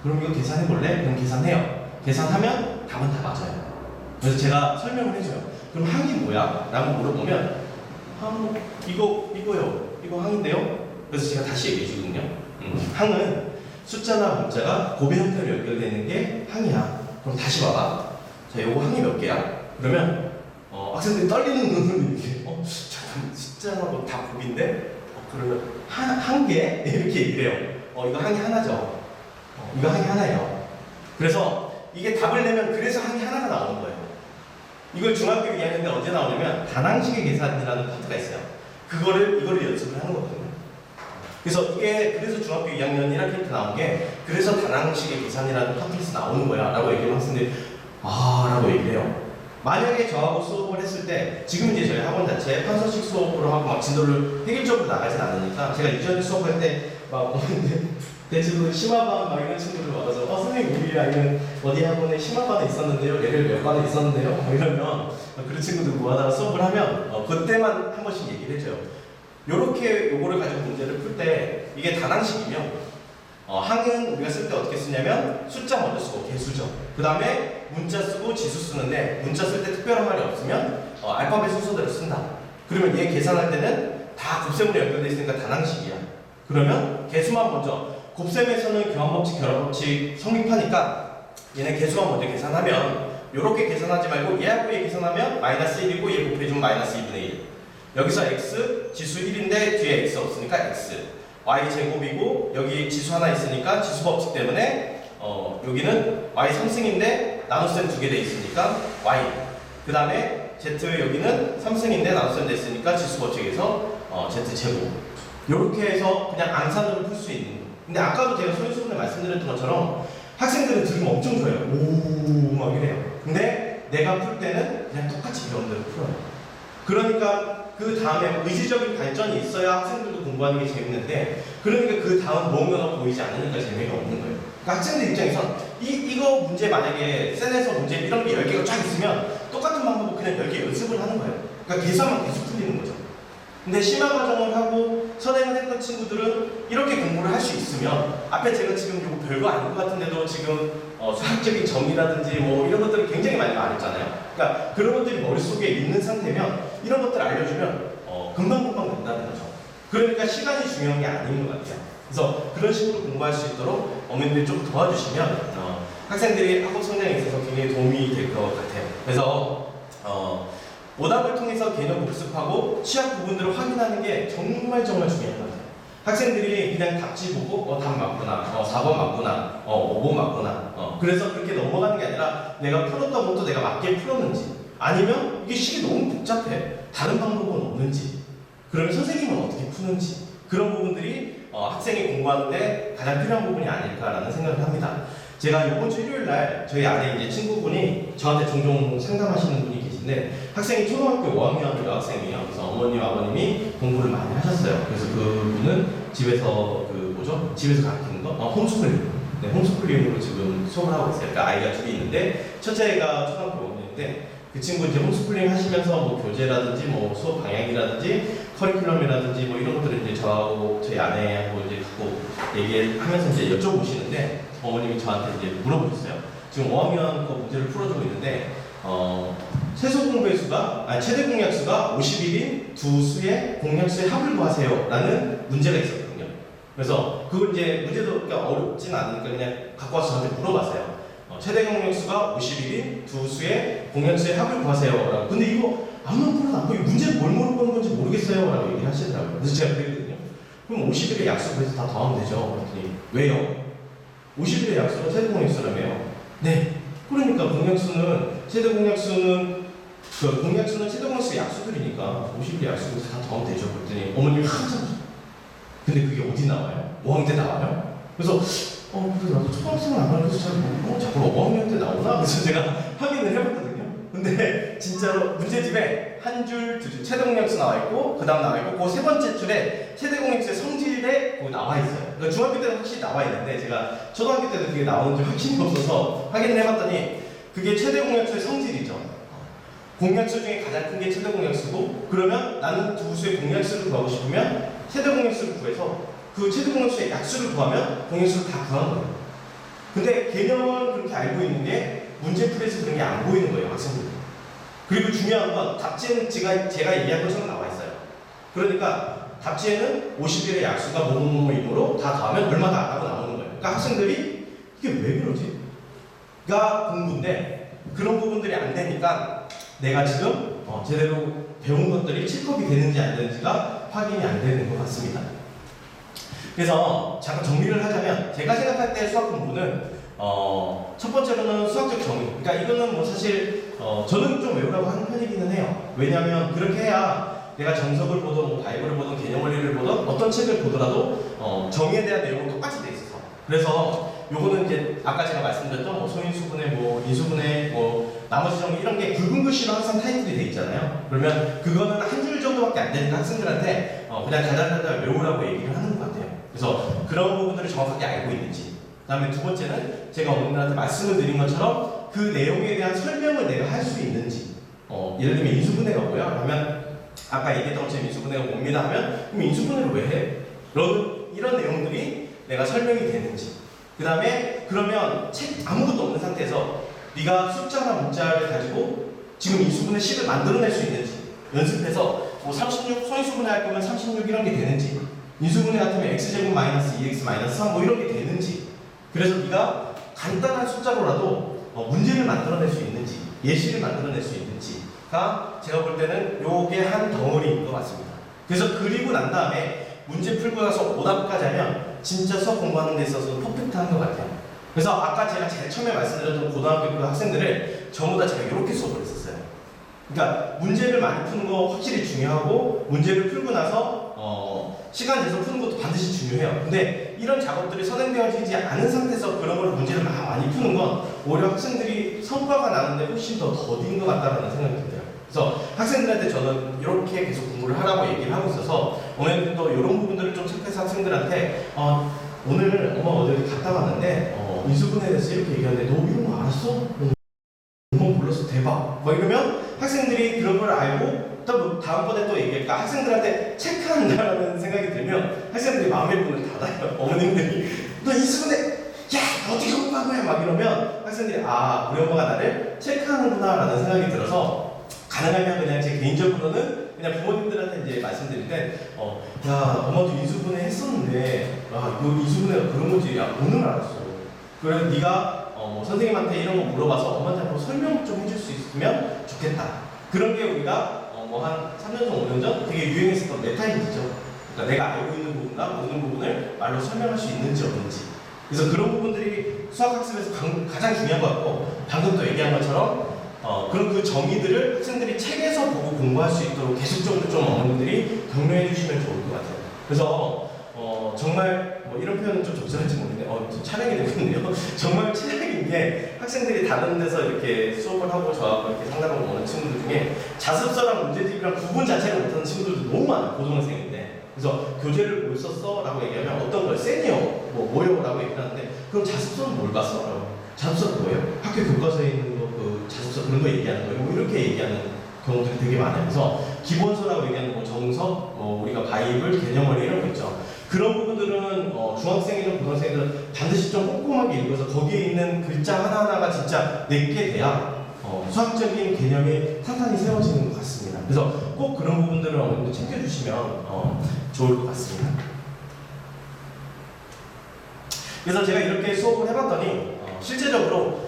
그럼 이거 계산해볼래? 그럼 계산해요. 계산하면 답은 다 맞아요. 그래서 제가 설명을 해줘요. 그럼 항이 뭐야? 라고 물어보면 이거요. 이거 항인데요? 그래서 제가 다시 얘기해 주거든요. 항은 숫자나 문자가 곱의 형태로 연결되는 게 항이야. 그럼 다시 봐봐. 자, 요거 항이 몇 개야? 그러면 학생들이 떨리는 눈으로 이렇게 잠깐 숫자하고 다 곱인데? 그러면 한 개? 이렇게 얘기를 해요. 이거 항이 하나죠. 이거 항이 하나예요. 그래서 이게 답을 내면 그래서 항이 하나가 나오는 거예요. 이걸 중학교 2학년 때 언제 나오냐면 단항식의 계산이라는 파트가 있어요. 이거를 연습을 하는 거거든요. 그래서 이게 그래서 중학교 2학년 1학기 때 나온 게 그래서 단항식의 계산이라는 파트에서 나오는 거야 라고 얘기를 학생들이 라고 얘기를 해요. 만약에 저하고 수업을 했을 때, 지금 이제 저희 학원 자체 판서식 수업으로 하고 막 진도를 획일적으로 나가진 않으니까, 제가 이전에 수업할 때 막 대체로 심화반 막 이런 친구들 와서 선생님 우리 아이는 어디 학원에 심화반에 있었는데요, 얘를 몇 반에 있었는데요 이러면 그런 친구들 모아다가 수업을 하면 그때만 한 번씩 얘기를 해줘요. 요렇게 요거를 가지고 문제를 풀 때 이게 단항식이면 항은 우리가 쓸 때 어떻게 쓰냐면 숫자 먼저 쓰고 개수죠. 그 다음에 문자 쓰고 지수 쓰는데, 문자 쓸 때 특별한 말이 없으면 알파벳 순서대로 쓴다. 그러면 얘 계산할 때는 다 곱셈으로 연결되어 있으니까 단항식이야. 그러면 개수만 먼저, 곱셈에서는 교환법칙, 결합법칙 성립하니까 얘네 개수만 먼저 계산하면, 요렇게 계산하지 말고 얘하고 얘 계산하면 마이너스 1이고 얘 곱해주면 마이너스 2분의 1. 여기서 x, 지수 1인데 뒤에 x 없으니까 x, y 제곱이고 여기 지수 하나 있으니까 지수 법칙 때문에 여기는 y 3승인데 나눗셈 2개 돼 있으니까 y, 그 다음에 z 여기는 3승인데 나눗셈 돼 있으니까 지수 법칙에서 z 제곱. 이렇게 해서 그냥 앙산으로 풀 수 있는 거. 근데 아까도 제가 소유수분에 말씀드렸던 것처럼 학생들은 들으면 엄청 좋아요. 오 막 이래요. 근데 내가 풀 때는 그냥 똑같이 배운 대로 풀어요. 그러니까 그 다음에 의지적인 발전이 있어야 학생들도 공부하는 게 재밌는데, 그러니까 그 다음 무언가가 보이지 않으니까 재미가 없는 거예요. 그러니까 학생들 입장에선 이거 문제 만약에 셀에서 문제 이런 게 10개가 쫙 있으면 똑같이 똑같은 방법을 그냥 10개 연습을 하는 거예요. 그러니까 계산만 계속 풀리는 거죠. 근데 심화 과정을 하고 선행을 했던 친구들은 이렇게 공부를 할 수 있으면 앞에 제가 지금 이거 별거 아닌 것 같은데도 지금 수학적인 정의라든지 뭐 이런 것들을 굉장히 많이 말했잖아요. 그러니까 그런 것들이 머릿속에 있는 상태면 이런 것들을 알려주면 금방금방 된다는 거죠. 그러니까 시간이 중요한 게 아닌 것 같아요. 그래서 그런 식으로 공부할 수 있도록 어머님들이 좀 도와주시면 학생들이 학업 성장에 있어서 굉장히 도움이 될 것 같아요. 그래서 오답을 통해서 개념 복습하고 취약 부분들을 확인하는 게 정말 중요한 것 같아요. 학생들이 그냥 답지 보고 답 맞구나, 4번 맞구나, 5번 맞구나 그래서 그렇게 넘어가는 게 아니라 내가 풀었던 것도 내가 맞게 풀었는지 아니면 이게 식이 너무 복잡해 다른 방법은 없는지 그러면 선생님은 어떻게 푸는지 그런 부분들이 학생이 공부하는데 가장 필요한 부분이 아닐까라는 생각을 합니다. 제가 이번 주 일요일 날 저희 안에 이제 친구분이 저한테 종종 상담하시는 분이 계신데 학생이 초등학교 5학년 여학생이에요. 그래서 어머님 아버님이 공부를 많이 하셨어요. 그래서 그분은 집에서 집에서 가르치는 거 홈스쿨링 네, 홈스쿨링으로 지금 수업을 하고 있어요. 그러니까 아이가 둘이 있는데 첫째가 초등학교 5학년인데 그 친구 이제 홈스쿨링 하시면서 뭐 교재라든지 뭐 수업 방향이라든지 커리큘럼이라든지 뭐 이런 것들을 이제 저하고 저희 아내하고 이제 갖고 얘기하면서 이제 여쭤보시는데 어머님이 저한테 이제 물어보셨어요. 지금 5학년 거 문제를 풀어주고 있는데 최소 공부의 수가 최대 공약수가 51인 두 수의 공약수의 합을 구하세요 라는 문제가 있었거든요. 그래서 그걸 이제 문제도 그렇게 어렵진 않으니까 그냥 갖고 와서 저한테 물어봤어요. 최대 공약수가 51인 두 수의 공약수의 합을 구하세요 라고. 근데 이거 아무나 풀어도 안 보이고 문제를 뭘 물어보는 건지 모르겠어요 라고 얘기를 하시더라고요. 그래서 제가 그랬거든요. 그럼 50일의 약수 구해서 다 더하면 되죠. 그랬더니 왜요? 50일의 약수가 최대 공약수라며요. 네. 그러니까 최대 공약수는 최대 공약수의 약수들이니까 50일의 약수에서 다 더하면 되죠. 그랬더니 어머님이 한참 근데 그게 어디 나와요? 5학년 때 나와요? 그래서 그래서 나도 초등학생은 안 가르쳐서 잘 모르고 자꾸 5학년 때 나오나? 그래서 제가 확인을 해봤거든요. 근데 진짜로 문제집에 한 줄, 두 줄 최대 공약수 나와 있고 그 다음 나와 있고 그 세 번째 줄에 최대 공약수의 성질에 거기 나와 있어요. 그러니까 중학교 때는 확실히 나와 있는데 제가 초등학교 때도 그게 나오는지 확신이 없어서 확인을 해봤더니 그게 최대 공약수의 성질이죠. 공약수 중에 가장 큰 게 최대 공약수고 그러면 나는 두 수의 공약수를 구하고 싶으면 최대 공약수를 구해서 그 최대 공약수의 약수를 구하면 공약수를 다 구한 거예요. 근데 개념은 그렇게 알고 있는 게 문제 풀이에서 그런 게 안 보이는 거예요, 학생들. 그리고 중요한 건 답지에는 제가 얘기한 것처럼 나와 있어요. 그러니까 답지에는 50일의 약수가 뭐뭐뭐이므로 다 더하면 얼마다 라고 나오는 거예요. 그러니까 학생들이 이게 왜 그러지? 가 공부인데 그런 부분들이 안 되니까 내가 지금 제대로 배운 것들이 칠컵이 되는지 안 되는지가 확인이 안 되는 것 같습니다. 그래서 잠깐 정리를 하자면 제가 생각할 때 수학 공부는 첫 번째로는 수학적 정의. 그러니까 이거는 뭐 사실 저는 좀 외우라고 하는 편이기는 해요. 왜냐하면 그렇게 해야 내가 정석을 보든 뭐 바이블을 보든 개념 원리를 보든 어떤 책을 보더라도 정의에 대한 내용은 똑같이 돼 있어서. 그래서 요거는 이제 아까 제가 말씀드렸던 뭐 소인수분해, 뭐 인수분해, 뭐 나머지 정의 이런 게 굵은 글씨로 항상 타이틀이 돼 있잖아요. 그러면 그거는 한 줄 정도밖에 안 되니까 학생들한테 그냥 달달달달 외우라고 얘기를 하는 것 같아요. 그래서 그런 부분들을 정확하게 알고 있는지. 그 다음에 두 번째는 제가 어머님들한테 말씀을 드린 것처럼 그 내용에 대한 설명을 내가 할 수 있는지. 예를 들면 인수분해가 뭐야? 그러면 아까 얘기했던 것처럼 인수분해가 뭡니다 하면 그럼 인수분해를 왜 해? 이런 내용들이 내가 설명이 되는지. 그 다음에 그러면 책 아무것도 없는 상태에서 네가 숫자나 문자를 가지고 지금 인수분해 식을 만들어낼 수 있는지 연습해서 뭐 36 소인수분해 할 거면 36 이런 게 되는지 인수분해 같으면 x제곱 마이너스 2x 마이너스 3 뭐 이런 게 되는지 그래서 네가 간단한 숫자로라도 문제를 만들어낼 수 있는지 예시를 만들어낼 수 있는지가 제가 볼 때는 요게 한 덩어리인 것 같습니다. 그래서 그리고 난 다음에 문제 풀고 나서 오답까지 하면 진짜 수학 공부하는 데 있어서 퍼펙트한 것 같아요. 그래서 아까 제가 제일 처음에 말씀드렸던 고등학교 그 학생들을 전부 다 제가 이렇게 수업을 했었어요. 그러니까 문제를 많이 푸는 거 확실히 중요하고 문제를 풀고 나서 시간 내서 푸는 것도 반드시 중요해요. 근데 이런 작업들이 선행되어지지 않은 상태에서 그런 걸 문제를 많이 푸는 건 오히려 학생들이 성과가 나는데 훨씬 더 더딘 것 같다는 생각이 들어요. 그래서 학생들한테 저는 이렇게 계속 공부를 하라고 얘기를 하고 있어서 오늘도 이런 부분들을 좀 체크해서 학생들한테 오늘 엄마 어디 갔다 왔는데 인수분해에 대해서 이렇게 얘기하는데 너 이런 거 알았어? 엄마 몰랐어 대박 막 이러면 다음번에 또 얘기할까 학생들한테 체크한다라는 생각이 들면 학생들이 마음의 문을 닫아요. 어머님들이 너 인수분해 야 어떻게 공부한 거야 막 이러면 학생들이 아 우리 엄마가 나를 체크하는구나라는 생각이 들어서 가능하면 그냥 제 개인적으로는 그냥 부모님들한테 이제 말씀드릴 때 야 엄마도 인수분해 했었는데 아 이거 인수분해가 그런 거지 야 오늘 알았어. 그래서 네가 뭐 선생님한테 이런 거 물어봐서 엄마한테 한번 설명 좀 해줄 수 있으면 좋겠다. 그런 게 우리가 뭐 한 3년 전, 5년 전 되게 유행했었던 메타인지죠. 그러니까 내가 알고 있는 부분과 모르는 부분을 말로 설명할 수 있는지 없는지. 그래서 그런 부분들이 수학학습에서 가장 중요한 것 같고 방금 또 얘기한 것처럼 그런 그 정의들을 학생들이 책에서 보고 공부할 수 있도록 계속적으로 좀 어머님들이 격려해 주시면 좋을 것 같아요. 그래서 정말 뭐 이런 표현은 좀 적절할지 모르겠는데 좀 촬영이 되고 있네요. 정말 최악인 게 학생들이 다른 데서 이렇게 수업을 하고 저하고 이렇게 상담을 오는 친구들 중에 자습서랑 문제집이랑 구분 자체를 못하는 친구들도 너무 많아요. 고등학생인데. 그래서 교재를 뭘 썼어? 라고 얘기하면 어떤 걸 세니어 뭐요? 라고 얘기를 하는데 그럼 자습서는 뭘 봤어? 라고 자습서는 뭐예요? 학교 교과서에 있는 거 그 자습서 그런 거 얘기하는 거예요. 뭐 이렇게 얘기하는 경우들이 되게 많아요. 그래서 기본서라고 얘기하는 뭐 정서, 뭐 우리가 바이블, 개념원리 이런 거 있죠. 그런 부분들은 중학생이든 고등학생이든 반드시 좀 꼼꼼하게 읽어서 거기에 있는 글자 하나하나가 진짜 내게 돼야 수학적인 개념이 탄탄히 세워지는 것 같습니다. 그래서 꼭 그런 부분들을 어머님들 챙겨주시면 좋을 것 같습니다. 그래서 제가 이렇게 수업을 해봤더니 실제적으로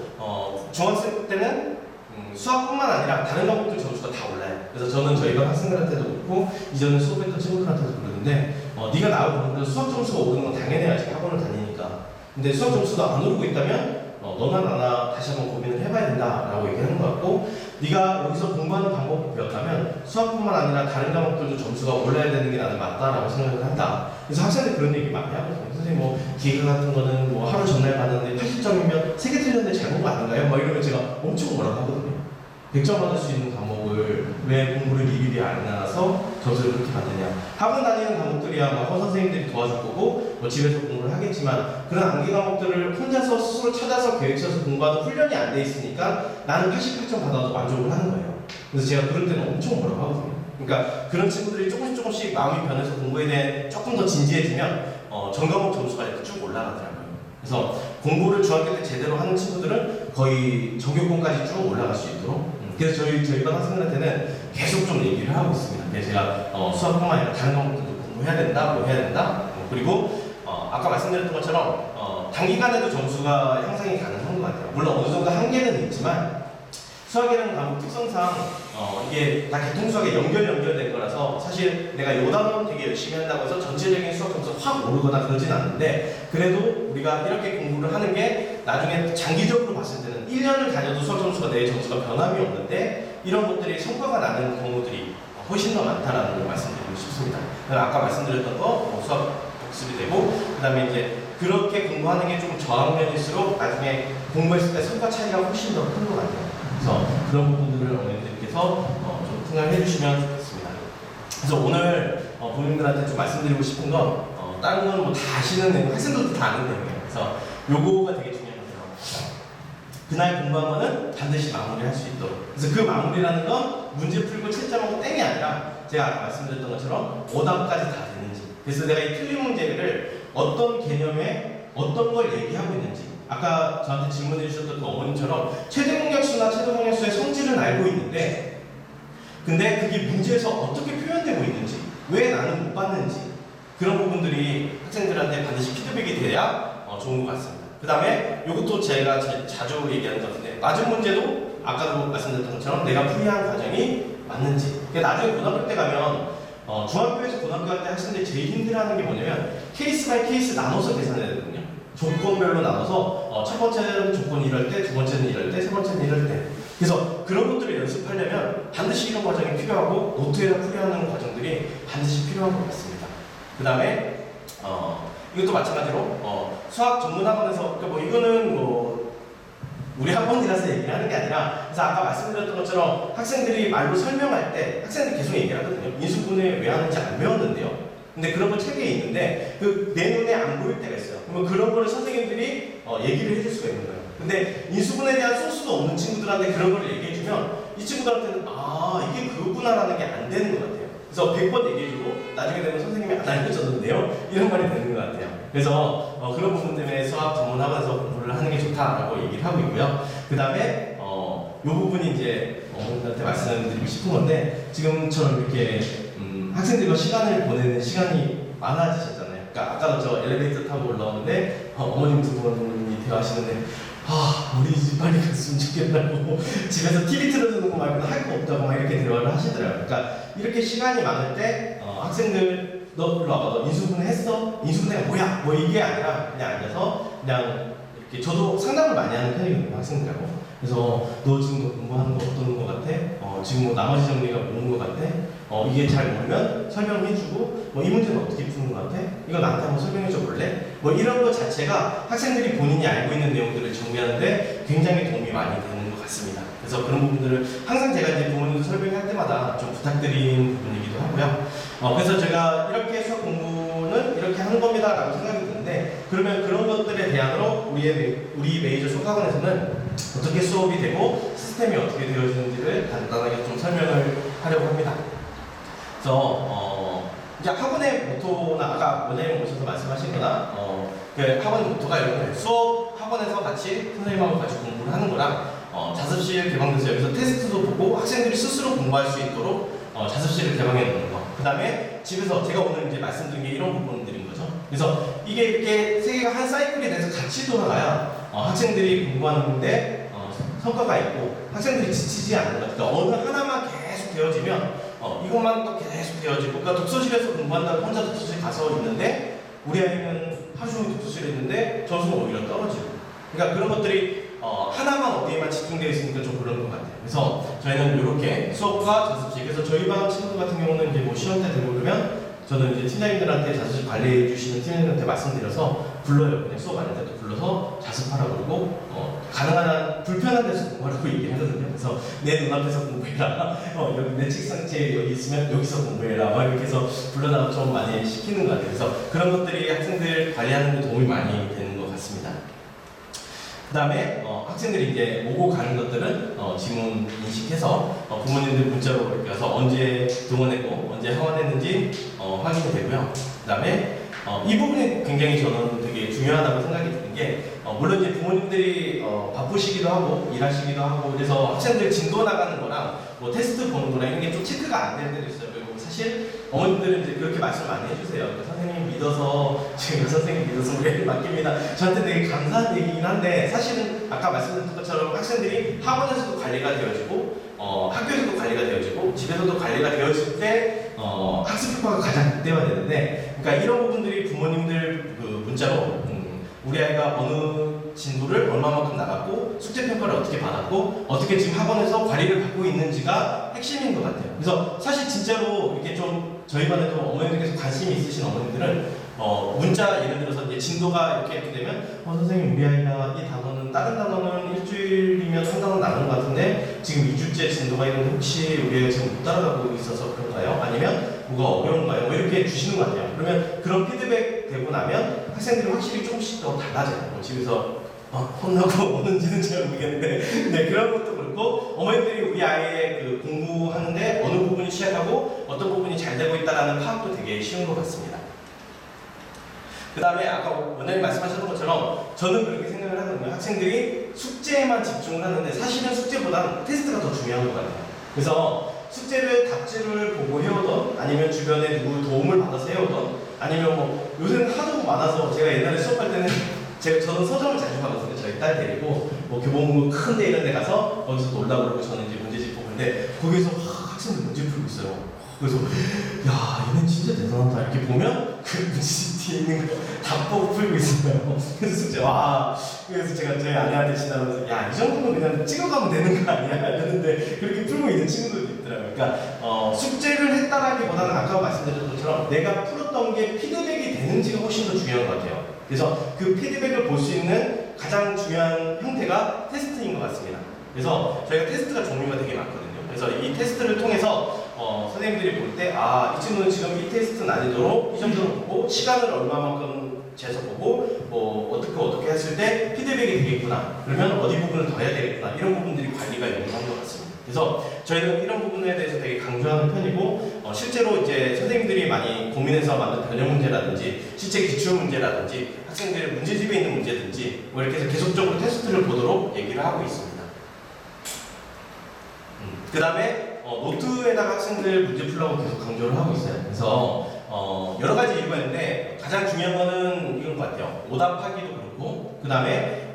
중학생 때는 수학뿐만 아니라 다른 과목들 점수가 다 올라요. 그래서 저는 저희 반 학생들한테도 그렇고 이전에 수업했던 친구들한테도 그러는데 네가 나하고 그러는데 수학 점수가 오르는 건 당연히 아직 학원을 다니니까. 근데 수학 점수가 안 오르고 있다면 너나 나나 다시 한번 고민을 해봐야 된다라고 얘기하는 것 같고 네가 여기서 공부하는 방법을 배웠다면 수학뿐만 아니라 다른 과목들도 점수가 올라야 되는 게 나는 맞다라고 생각을 한다. 그래서 학생들 그런 얘기 많이 하거든요. 선생님 뭐 기계 같은 거는 뭐 하루 전날 봤는데 80점이면 3개 틀렸는데 잘 본 거 아닌가요? 막 이러면 제가 엄청 뭐라고 하거든요. 100점 받을 수 있는 과목을 왜 공부를 미리미리 안 해놔서 점수를 그렇게 받느냐. 학원 다니는 과목들이야 뭐 허 선생님들이 도와줄 거고 뭐 집에서 공부를 하겠지만 그런 암기 과목들을 혼자서 스스로 찾아서 계획해서 공부하는 훈련이 안 돼 있으니까 나는 88점 받아도 만족을 하는 거예요. 그래서 제가 그럴 때는 엄청 뭐라고 하거든요. 그러니까 그런 친구들이 조금씩 마음이 변해서 공부에 대해 조금 더 진지해지면 전 과목 점수가 이렇게 쭉 올라가더라고요. 그래서 공부를 중학교 때 제대로 하는 친구들은 거의 전교권까지 쭉 올라갈 수 있도록 그래서 저희 반 학생들한테는 계속 좀 얘기를 하고 있습니다. 그래서 제가 수학뿐만 아니라 다른 과목들도 공부해야 된다, 뭐 해야 된다. 그리고 아까 말씀드렸던 것처럼 단기간에도 점수가 향상이 가능한 것 같아요. 물론 어느 정도 한계는 있지만 수학이라는 과목 특성상 이게 다 개통수학에 연결된 거라서 사실 내가 요 단원 되게 열심히 한다고 해서 전체적인 수학 점수가 확 오르거나 그러진 않는데 그래도 우리가 이렇게 공부를 하는 게 나중에 장기적으로 봤을 때는 1년을 다녀도 수학 점수가 내 점수가 변함이 없는데 이런 것들이 성과가 나는 경우들이 훨씬 더 많다라는 걸 말씀드리고 싶습니다. 아까 말씀드렸던 거 수학 복습이 되고 그 다음에 이제 그렇게 공부하는 게 좀 저학년일수록 나중에 공부했을 때 성과 차이가 훨씬 더 큰 것 같아요. 그래서 그런 부분들을 어머님들께서 좀 생각해 주시면 좋겠습니다. 그래서 오늘 부모님들한테 좀 말씀드리고 싶은 건 다른 건 뭐 다 아시는 내용, 학생들도 다 아는 내용이에요. 그래서 요거가 되게 중요한 거죠. 그날 공부한 거는 반드시 마무리할 수 있도록. 그래서 그 마무리라는 건 문제 풀고 채점하고 땡이 아니라 제가 아까 말씀드렸던 것처럼 오답까지 다 되는지. 그래서 내가 이 틀린 문제를 어떤 개념에 어떤 걸 얘기하고 있는지 아까 저한테 질문해 주셨던 그 어머님처럼 최대 공약수나 최대 공약수의 성질은 알고 있는데 근데 그게 문제에서 어떻게 표현되고 있는지 왜 나는 못 받는지 그런 부분들이 학생들한테 반드시 피드백이 돼야 좋은 것 같습니다. 그 다음에 이것도 제가 자주 얘기하는 것 같은데 맞은 문제도 아까도 말씀드렸던 것처럼 내가 풀이한 과정이 맞는지 나중에 고등학교 때 가면 중학교에서 고등학교 갈 때 학생들이 제일 힘들어하는 게 뭐냐면 케이스 바이 케이스 나눠서 계산해야 되거든요. 조건별로 나눠서 첫 번째는 조건 이럴 때, 두 번째는 이럴 때, 세 번째는 이럴 때. 그래서 그런 것들을 연습하려면 반드시 이런 과정이 필요하고 노트에다 풀이하는 과정들이 반드시 필요한 것 같습니다. 그 다음에 이것도 마찬가지로 수학 전문 학원에서 그러니까 뭐 이거는 뭐 우리 학원이라서 얘기를 하는 게 아니라 그래서 아까 말씀드렸던 것처럼 학생들이 말로 설명할 때 학생들이 계속 얘기를 하거든요. 인수분해 왜 하는지 안 배웠는데요. 근데 그런 거 책에 있는데 그 내 눈에 안 보일 때가 있어요. 그러면 그런 거를 선생님들이 얘기를 해줄 수가 있는 거예요. 근데 인수분해에 대한 소스도 없는 친구들한테 그런 걸 얘기해주면 이 친구들한테는 아 이게 그거구나라는 게 안 되는 것 같아요. 그래서 100번 얘기해주고 나중에 되면 선생님이 안 알려줬는데요. 이런 말이 되는 것 같아요. 그래서 그런 부분 때문에 수학 전문학원에서 공부를 하는 게 좋다라고 얘기를 하고 있고요. 그 다음에 이 부분이 이제 어머님들한테 말씀드리고 싶은 건데 지금처럼 이렇게 학생들과 시간을 보내는 시간이 많아지셨잖아요. 그러니까 아까도 저 엘리베이터 타고 올라오는데 어머님 두 분이 대화하시는데 우리 집 빨리 갔으면 좋겠다고 집에서 TV 틀어주는 거 말고는 할 거 없다고 막 이렇게 대화를 하시더라고요. 그러니까 이렇게 시간이 많을 때 학생들 너 일로 와봐, 너 인수분해 했어? 인수분해가 뭐야? 뭐 이게 아니라 그냥 앉아서 그냥 이렇게 저도 상담을 많이 하는 편이거든요, 학생들하고. 그래서 너 지금 너 공부하는 거 어떤 거 같아? 지금 뭐 나머지 정리가 뭔 거 같아? 이게 잘 모르면 설명해주고 이 문제는 어떻게 푸는 거 같아? 이거 나한테 한번 설명해줘 볼래? 이런 거 자체가 학생들이 본인이 알고 있는 내용들을 정리하는데 굉장히 도움이 많이 되는 것 같습니다. 그래서 그런 부분들을 항상 제가 이제 부모님들 설명할 때마다 좀 부탁드린 부분이기도 하고요. 그래서 제가 이렇게 수학 공부는 이렇게 하는 겁니다라고 생각이 드는데 그러면 그런 것들에 대안으로 우리 메이저 수학학원에서는 어떻게 수업이 되고 시스템이 어떻게 되어지는지를 간단하게 좀 설명을 하려고 합니다. 그래서 이제 학원의 모토나 아까 원장님 오셔서 말씀하신 거나 그 학원 모토가 이런 거예요. 수업 학원에서 같이 선생님하고 같이 공부를 하는 거랑 자습실 개방돼서 여기서 테스트도 보고 학생들이 스스로 공부할 수 있도록 자습실을 개방해 놓는 거. 그 다음에 집에서 제가 오늘 이제 말씀드린 게 이런 부분들인 거죠. 그래서 이게 이렇게 세 개가 한 사이클이 돼서 같이 돌아가야 학생들이 공부하는데 성과가 있고 학생들이 지치지 않는 것 같아요. 어느 하나만 계속 되어지면 이것만 또 계속 되어지고 그러니까 독서실에서 공부한다고 혼자 독서실 가서 있는데 우리 아이는 하루 종일 독서실에 있는데 점수가 오히려 떨어지고 그러니까 그런 것들이 하나만 어디에만 집중되어 있으니까 좀 그런 것 같아요. 그래서 저희는 이렇게 수업과 자습실 그래서 저희 반 친구들 같은 경우는 이제 뭐 시험 때 되고 그러면 저는 이제 팀장님들한테 자습실 관리해 주시는 팀장님한테 말씀드려서 불러요. 그냥 수업 안 할 때도 불러서 자습하라고 그러고 가능한 한 불편한 데서 공부하라고 얘기를 하거든요. 그래서 내 눈앞에서 공부해라. 여기 내 책상째 여기 있으면 여기서 공부해라. 막 이렇게 해서 불러다가 좀 많이 시키는 것 같아요. 그래서 그런 것들이 학생들 관리하는 데 도움이 많이 되는 것 같습니다. 그 다음에 학생들이 이제 오고 가는 것들은 지문 인식해서 부모님들 문자로 이렇게 와서 언제 등원했고 언제 하원했는지 확인이 되고요. 그 다음에 이 부분이 굉장히 저는 되게 중요하다고 생각이 드는 게 물론 이제 부모님들이 바쁘시기도 하고 일하시기도 하고 그래서 학생들 진도 나가는 거랑 뭐 테스트 보는 거랑 이런 게 좀 체크가 안 될 때도 있어요. 그리고 사실 어머님들은 이제 그렇게 말씀 많이 해주세요. 그러니까 선생님 믿어서 제가 선생님 믿어서 우리 애를 맡깁니다. 저한테 되게 감사한 얘기긴 한데 사실은 아까 말씀드린 것처럼 학생들이 학원에서도 관리가 되어지고 학교에서도 관리가 되어지고 집에서도 관리가 되어질 때 학습 효과가 가장 극대화되는데 그러니까 이런 부분들이 부모님들 그 문자로 우리 아이가 어느 진도를 얼마만큼 나갔고 숙제 평가를 어떻게 받았고 어떻게 지금 학원에서 관리를 받고 있는지가 핵심인 것 같아요. 그래서 사실 진짜로 이렇게 좀 저희 반에도 어머님들께서 관심이 있으신 어머님들은 문자 예를 들어서 이제 진도가 이렇게 되면 선생님 우리 아이가 이 단어는 다른 단어는 일주일이면 한 단어 나가는 것 같은데 지금 2주째 진도가 있는데 혹시 우리 아이가 지금 못 따라가고 있어서 그런가요? 아니면 뭐가 어려운가요? 뭐 이렇게 주시는 것 같아요. 그러면 그런 피드백 되고 나면 학생들이 확실히 조금씩 더 달라져요. 집에서 혼나고 오는지는 잘 모르겠는데 네, 그런 것도 그렇고 어머님들이 우리 아이의 그 공부하는데 어느 부분이 취약하고 어떤 부분이 잘 되고 있다는 파악도 되게 쉬운 것 같습니다. 그 다음에 아까 원장님 말씀하셨던 것처럼 저는 그렇게 생각을 하거든요. 학생들이 숙제에만 집중을 하는데 사실은 숙제보다는 테스트가 더 중요한 것 같아요. 그래서 숙제를 답지를 보고 해오던 아니면 주변에 누구 도움을 받아서 해오던 아니면 뭐 요새는 하도 많아서 제가 옛날에 수업할 때는 저는 서점을 자주 가거든요. 저희 딸 데리고 뭐 교보문고 큰 데 이런 데 가서 거기서 놀다 그러고 저는 이제 문제집 보는데 거기서 학생들 문제 풀고 있어요. 그래서 야 얘는 진짜 대단하다 이렇게 보면 그 문제집 뒤에 있는 거 답보고 풀고 있어요. 그래서 숙제 와 그래서 제가 저희 아내한테 지나면서 야 이 정도면 그냥 찍어가면 되는 거 아니야? 이러는데 그렇게 풀고 있는 친구들도 있더라고요. 그러니까 숙제를 했다라기보다는 아까 말씀드렸던 것처럼 내가 풀었던 게 피드백이 되는지가 훨씬 더 중요한 것 같아요. 그래서 그 피드백을 볼 수 있는 가장 중요한 형태가 테스트인 것 같습니다. 그래서 저희가 테스트가 종류가 되게 많거든요. 그래서 이 테스트를 통해서 선생님들이 볼 때 이 친구는 지금 이 테스트 난이도로 이 정도로 보고 시간을 얼마만큼 재서 보고 뭐 어떻게 했을 때 피드백이 되겠구나 그러면 어디 부분을 더 해야 되겠구나 이런 부분들이 관리가 용이한 것 같습니다. 그래서 저희는 이런 부분에 대해서 되게 강조하는 편이고 실제로 이제 선생님들이 많이 고민해서 만든 변형 문제라든지 실제 기출 문제라든지 학생들의 문제집에 있는 문제든지 뭐 이렇게 해서 계속적으로 테스트를 보도록 얘기를 하고 있습니다. 그 다음에 노트에다가 학생들 문제 풀라고 계속 강조를 하고 있어요. 그래서 여러 가지 이유가 있는데 가장 중요한 거는 이건 것 같아요. 오답하기도 그렇고 그 다음에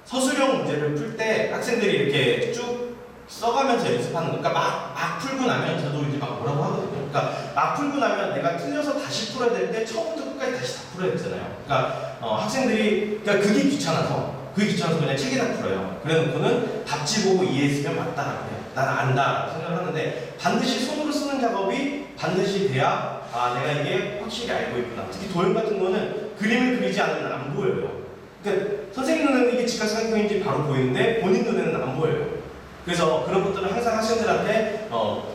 서술형 문제를 풀 때 학생들이 이렇게 쭉 써가면서 연습하는 거. 그러니까 막 풀고 나면 저도 이제 막 뭐라고 하거든요. 그러니까 막 풀고 나면 내가 틀려서 다시 풀어야 될 때 처음부터 끝까지 다시 다 풀어야 되잖아요. 그러니까 학생들이 그러니까 그게 귀찮아서 그냥 책에다 풀어요. 그래놓고는 답지 보고 이해했으면 맞다라고 해요. 나는 안다 생각을 하는데 반드시 손으로 쓰는 작업이 반드시 돼야 내가 이게 확실히 알고 있구나. 특히 도형 같은 거는 그림을 그리지 않으면 안 보여요. 그러니까 선생님 눈에는 이게 직각삼각형인지 바로 보이는데 본인 눈에는 안 보여요. 그래서 그런 것들은 항상 학생들한테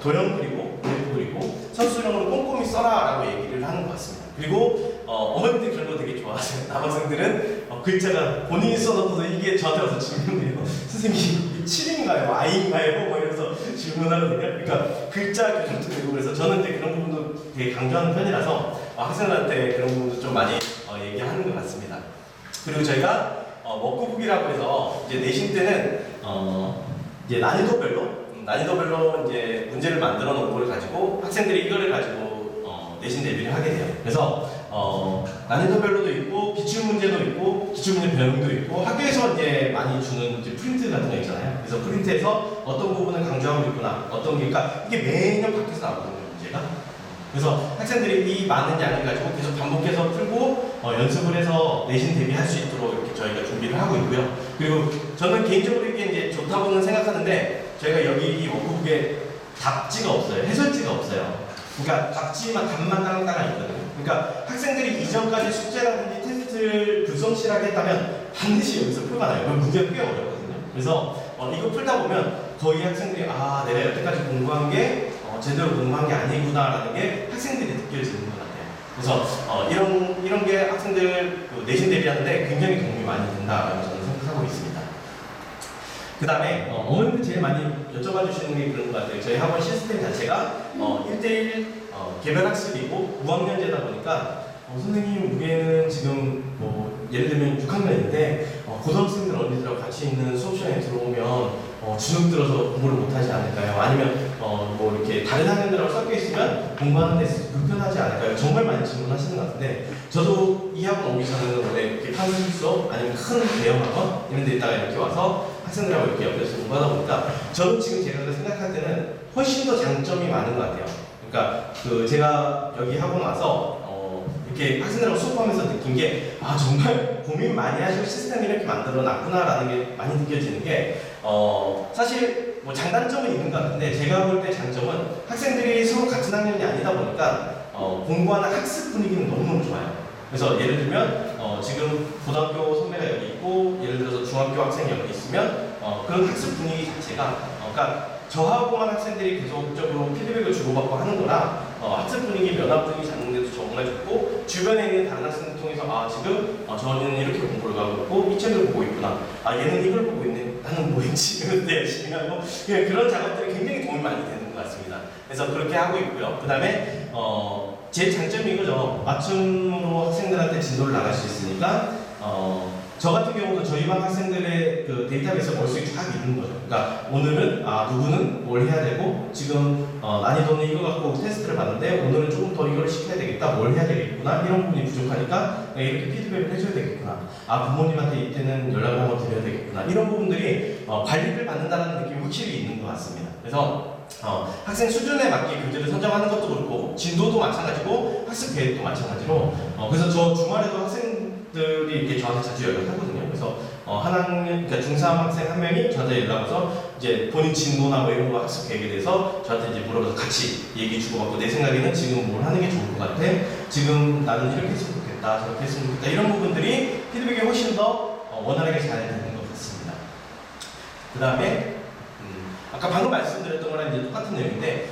도형 그리고 그래프 그리고 서술형으로 꼼꼼히 써라라고 얘기를 하는 것 같습니다. 그리고 어머님들 그런 거 되게 좋아하세요. 남학생들은 글자가 본인이 써놓고도 이게 저한테 와서 질문해요. 선생님 이게 7인가요? I인가요? 뭐 이러면서 질문하거든요. 그러니까 글자 교정도 되고 그래서 저는 이제 그런 부분도 되게 강조하는 편이라서 학생들한테 그런 부분도 좀 많이 얘기하는 것 같습니다. 그리고 저희가 워크북이라고 해서 이제 내신 때는 이제 난이도별로 이제 문제를 만들어 놓은 걸 가지고 학생들이 이거를 가지고 내신 대비를 하게 돼요. 그래서 난이도별로도 있고 기출 문제도 있고 기출 문제 변형도 있고 학교에서 이제 많이 주는 이제 프린트 같은 거 있잖아요. 그래서 프린트에서 어떤 부분을 강조하고 있구나, 어떤 게 그러니까 이게 매년 바뀌어서 나오거든요, 문제가. 그래서 학생들이 이 많은 양을 가지고 계속 반복해서 풀고 연습을 해서 내신 대비할 수 있도록 이렇게 저희가 준비를 하고 있고요. 그리고 저는 개인적으로 이게 이제 좋다고는 생각하는데 저희가 여기 이 워크북에 답지가 없어요. 해설지가 없어요. 그러니까 답지만 답만 따랑따랑 있거든요. 그러니까 학생들이 이전까지 숙제라든지 테스트를 불성실하게 했다면 반드시 여기서 표가 나요. 그럼 문제가 꽤 어렵거든요. 그래서 이거 풀다 보면 거의 학생들이 내가 여태까지 공부한 게 제대로 공부한 게 아니구나라는 게 학생들이 느껴지는 것 같아요. 그래서 이런 게 학생들 내신 대비하는데 굉장히 도움이 많이 된다라고 저는 생각하고 있습니다. 그 다음에 어머님들 제일 많이 여쭤봐 주시는 게 그런 것 같아요. 저희 학원 시스템 자체가 1대1 개별학습이고 무학년제다 보니까 선생님 무게는 지금 뭐 예를 들면 6학년인데 고등학생들 언니들하고 같이 있는 수업 시간에 들어오면 주눅 들어서 공부를 못하지 않을까요? 아니면 뭐 이렇게 다른 학년들하고 섞여 있으면 공부하는 데 있어서 불편하지 않을까요? 정말 많이 질문하시는 것 같은데 저도 이 학원 오기 전에는 원래 이렇게 편집 수업 아니면 큰 대형 학원 이런 데 있다가 이렇게 와서 학생들하고 이렇게 옆에서 공부하다 보니까 저는 지금 제가 생각할 때는 훨씬 더 장점이 많은 것 같아요. 그러니까 제가 여기 학원 와서 이렇게 학생들하고 수업하면서 느낀 게 정말 고민 많이 하시고 시스템을 이렇게 만들어 놨구나라는 게 많이 느껴지는 게 사실 뭐 장단점은 있는 것 같은데 제가 볼 때 장점은 학생들이 서로 같은 학년이 아니다 보니까 공부하는 학습 분위기는 너무너무 좋아요. 그래서 예를 들면 지금 고등학교 선배가 여기 있고 예를 들어서 중학교 학생이 여기 있으면 그런 학습 분위기 자체가 그러니까 저하고만 학생들이 계속적으로 피드백을 주고받고 하는 거라 학습 분위기, 면학 분위기 잡는 데도 정말 좋고 주변에 있는 다른 학생들 통해서 지금 저는 이렇게 공부를 가고 있고 이 책을 보고 있구나, 얘는 이걸 보고 있네, 나는 뭐 했지 이런데 열심히 하고 그런 작업들이 굉장히 도움이 많이 되는 것 같습니다. 그래서 그렇게 하고 있고요. 그 다음에 제 장점이 이거죠. 맞춤으로 학생들한테 진도를 나갈 수 있으니까 저 같은 경우도 저희 반 학생들의 그 데이터베이스 머릿속에 쫙 있는 거죠. 그러니까 오늘은 누구는 뭘 해야 되고 지금 난이도는 이거 갖고 테스트를 봤는데 오늘은 조금 더 이걸 시켜야 되겠다, 뭘 해야 되겠구나, 이런 부분이 부족하니까 이렇게 피드백을 해줘야 되겠구나, 부모님한테 이때는 연락을 한번 드려야 되겠구나, 이런 부분들이 관리를 받는다는 느낌이 확실히 있는 것 같습니다. 그래서 학생 수준에 맞게 교재를 선정하는 것도 그렇고 진도도 마찬가지고 학습 계획도 마찬가지로 그래서 저 주말에도 학생들이 이렇게 저한테 자주 연락을 하거든요. 그래서 한 학년, 그러니까 중3 학생 한 명이 저한테 연락 와서 이제 본인 진도나 뭐 이런 거 학습 계획에 대해서 저한테 이제 물어봐서 같이 얘기 주고받고 내 생각에는 지금 뭘 하는 게 좋을 것 같아, 지금 나는 이렇게 했으면 좋겠다, 저렇게 했으면 좋겠다, 이런 부분들이 피드백이 훨씬 더 원활하게 잘 되는 것 같습니다. 그 다음에 아까 방금 말씀드렸던 거랑 이제 똑같은 내용인데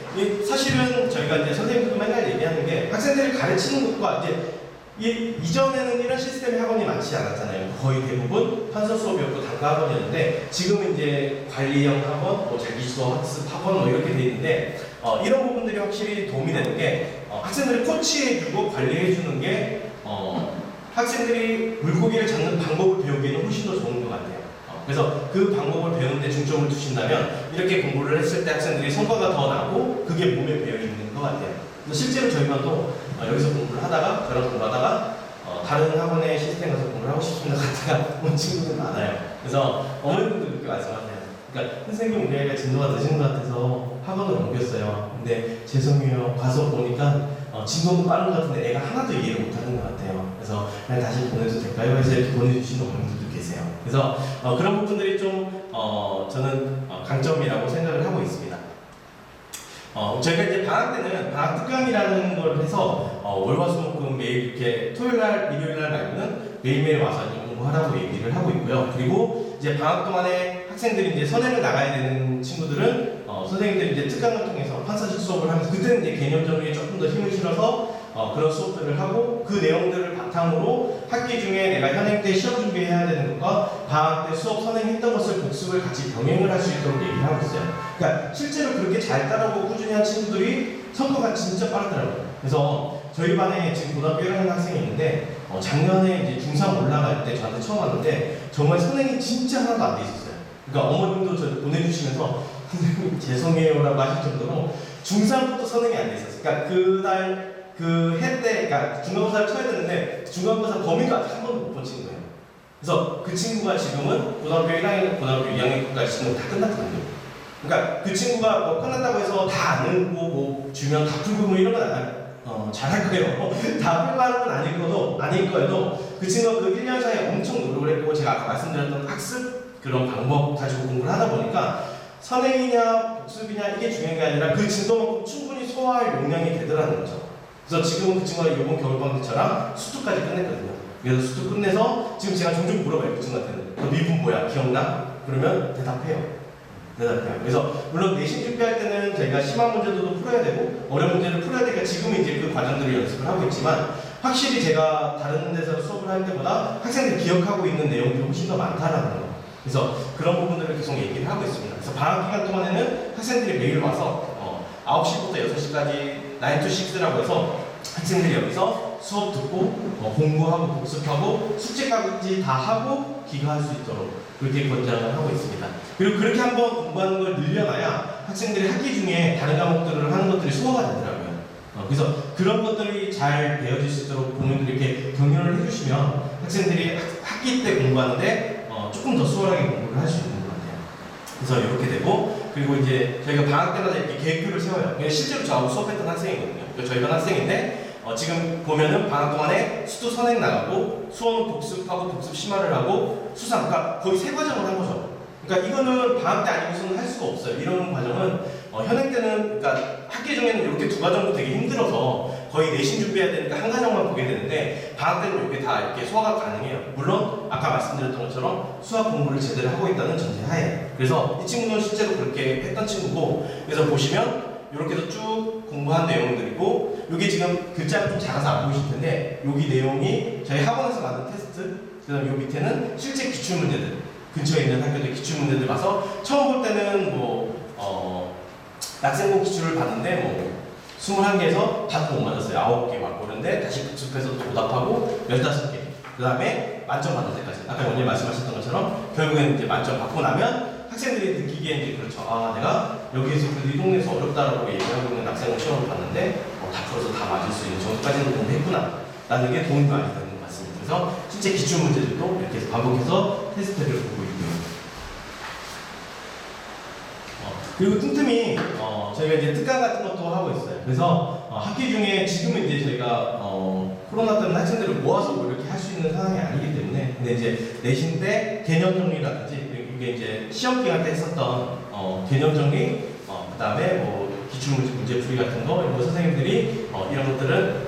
사실은 저희가 이제 선생님들도 맨날 얘기하는 게 학생들을 가르치는 것과 이제 이전에는 이런 시스템의 학원이 많지 않았잖아요. 거의 대부분 판서 수업이었고 단과 학원이었는데 지금은 이제 관리형 학원, 뭐 자기주도 학습 학원 뭐 이렇게 돼 있는데 이런 부분들이 확실히 도움이 되는 게 학생들을 코치해주고 관리해주는 게 학생들이 물고기를 잡는 방법을 배우기에는 훨씬 더 좋은 것 같아요. 그래서 그 방법을 배우는데 중점을 두신다면 이렇게 공부를 했을 때 학생들이 성과가 더 나고 그게 몸에 배어 있는 것 같아요. 그래서 실제로 저희 반도 여기서 공부를 하다가 저랑 공부하다가 다른 학원의 시스템 가서 공부를 하고 싶습니다 갔다가 온 친구들 많아요. 그래서 어머님들도 그렇게 말씀하세요. 그러니까 선생님 우리 아이가 진도가 늦은 것 같아서 학원을 옮겼어요. 근데 죄송해요. 가서 보니까 진도는 빠른 것 같은데 애가 하나도 이해를 못하는 것 같아요. 그래서 그냥 다시 보내도 될까요? 해서 이렇게 보내주시는 어머님들도 계세요. 그래서 그런 부분들이 좀 저는 강점이라고 생각을 하고 있습니다. 저희가 이제 방학 때는 방학 특강이라는 걸 해서 월화수목금 매일 이렇게 토요일날, 일요일날 말고는 매일매일 와서 이제 공부하라고 얘기를 하고 있고요. 그리고 이제 방학 동안에 학생들이 이제 선행을 나가야 되는 친구들은 선생님들이 이제 특강을 통해서 판사식 수업을 하면서 그때는 이제 개념 정리에 조금 더 힘을 실어서 그런 수업들을 하고 그 내용들을 바탕으로 학기 중에 내가 현행 때 시험 준비해야 되는 것과 방학 때 수업 선행했던 것을 복습을 같이 병행을 할 수 있도록 얘기를 하고 있어요. 그러니까 실제로 그렇게 잘 따라오고 꾸준히 한 친구들이 성과가 진짜 빠르더라고요. 그래서 저희 반에 지금 고등학교 1학년 학생이 있는데 작년에 이제 중3 올라갈 때 저한테 처음 왔는데 정말 선행이 진짜 하나도 안 돼 있었어요. 그러니까 어머님도 저 보내주시면서 선생님 죄송해요라고 하실 정도로 중3부터 선행이 안 돼 있었어요. 그러니까 그날 그 해 때, 그러니까 중간고사를 쳐야 되는데 중간고사 범위도 아직 한 번도 못 본 친구예요. 그래서 그 친구가 지금은 고등학교 1학년, 고등학교 2학년까지 지금 다 끝났거든요. 그러니까 그 친구가 뭐 끝났다고 해서 다 아는 뭐 주면 다 풀고 뭐 이런 건 잘할 거예요. 다 풀만한 건 아닐 거여도 그 친구가 그 1년 사이에 엄청 노력을 했고 제가 아까 말씀드렸던 학습 그런 방법 가지고 공부를 하다 보니까 선행이냐 복습이냐 이게 중요한 게 아니라 그 진도만큼 충분히 소화할 용량이 되더라는 거죠. 그래서 지금은 그 친구가 이번 겨울방학 때처럼 수투까지 끝냈거든요. 그래서 수투 끝내서 지금 제가 종종 물어봐요. 그 친구한테는 너 미분 뭐야? 기억나? 그러면 대답해요. 그래서 물론 내신 준비할 때는 저희가 심한 문제들도 풀어야 되고 어려운 문제를 풀어야 되니까 지금은 이제 그 과정들을 연습을 하고 있지만 확실히 제가 다른 데서 수업을 할 때보다 학생들이 기억하고 있는 내용들이 훨씬 더 많다라는 거. 그래서 그런 부분들을 계속 얘기를 하고 있습니다. 그래서 방학 기간 동안에는 학생들이 매일 와서 9시부터 6시까지 9 to 6라고 해서 학생들이 여기서 수업 듣고 공부하고 복습하고 숙제까지 다 하고 귀가할 수 있도록 그렇게 권장을 하고 있습니다. 그리고 그렇게 한번 공부하는 걸 늘려놔야 학생들이 학기 중에 다른 과목들을 하는 것들이 소화가 되더라고요. 그래서 그런 것들이 잘 배워질 수 있도록 부모님들이 이렇게 격려를 해주시면 학생들이 학기 때 공부하는데 조금 더 수월하게 공부를 할 수 있는 것 같아요. 그래서 이렇게 되고 그리고 이제 저희가 방학 때마다 이렇게 계획표를 세워요. 실제로 저하고 수업했던 학생이거든요. 저희 반 학생인데 지금 보면은 방학 동안에 수도 선행 나가고 수어는 복습하고 복습 심화를 하고 수상, 그러니까 거의 3과정을 한 거죠. 그러니까 이거는 방학 때 아니고서는 할 수가 없어요. 이런 과정은 현행 때는 그러니까 학기 중에는 이렇게 2과정도 되게 힘들어서 거의 내신 준비해야 되니까 한 과정만 보게 되는데 방학 때는 이게 다 이렇게 소화가 가능해요. 물론 아까 말씀드렸던 것처럼 수학 공부를 제대로 하고 있다는 전제하에. 그래서 이 친구는 실제로 그렇게 했던 친구고 그래서 보시면 이렇게 해서 쭉 공부한 내용들이고 여기 지금 글자가 좀 작아서 안 보이실 텐데 여기 내용이 저희 학원에서 만든 테스트 그 다음에 요 밑에는 실제 기출문제들 근처에 있는 학교들 기출문제들 봐서 처음 볼 때는 낙생공 기출을 봤는데 21개에서 다 못 맞았어요. 9개 맞고 그런데 다시 복습해서 오답하고 15개 그 다음에 만점 받을 때까지 아까 원장님 말씀하셨던 것처럼 결국에는 이제 만점 받고 나면 학생들이 느끼기에 이제 그렇죠. 내가 여기에서 그래도 이 동네에서 어렵다라고 얘기하고 있는 학생을 시험을 봤는데 다 풀어서 다 맞을 수 있는 정도까지는 공부했구나 라는 게 도움이 많이 되는 것 같습니다. 그래서 실제 기출 문제들도 이렇게 해서 반복해서 테스트를 보고 있고요. 그리고 틈틈이 저희가 이제 특강 같은 것도 하고 있어요. 그래서 학기 중에 지금은 이제 저희가 코로나 때문에 학생들을 모아서 이렇게 할 수 있는 상황이 아니기 때문에 근데 이제 내신 때 개념 정리라든지 이게 이제 시험 기간 때 했었던 개념 정리, 그 다음에 기출문제 문제풀이 같은 거 이런 거 선생님들이 이런 것들은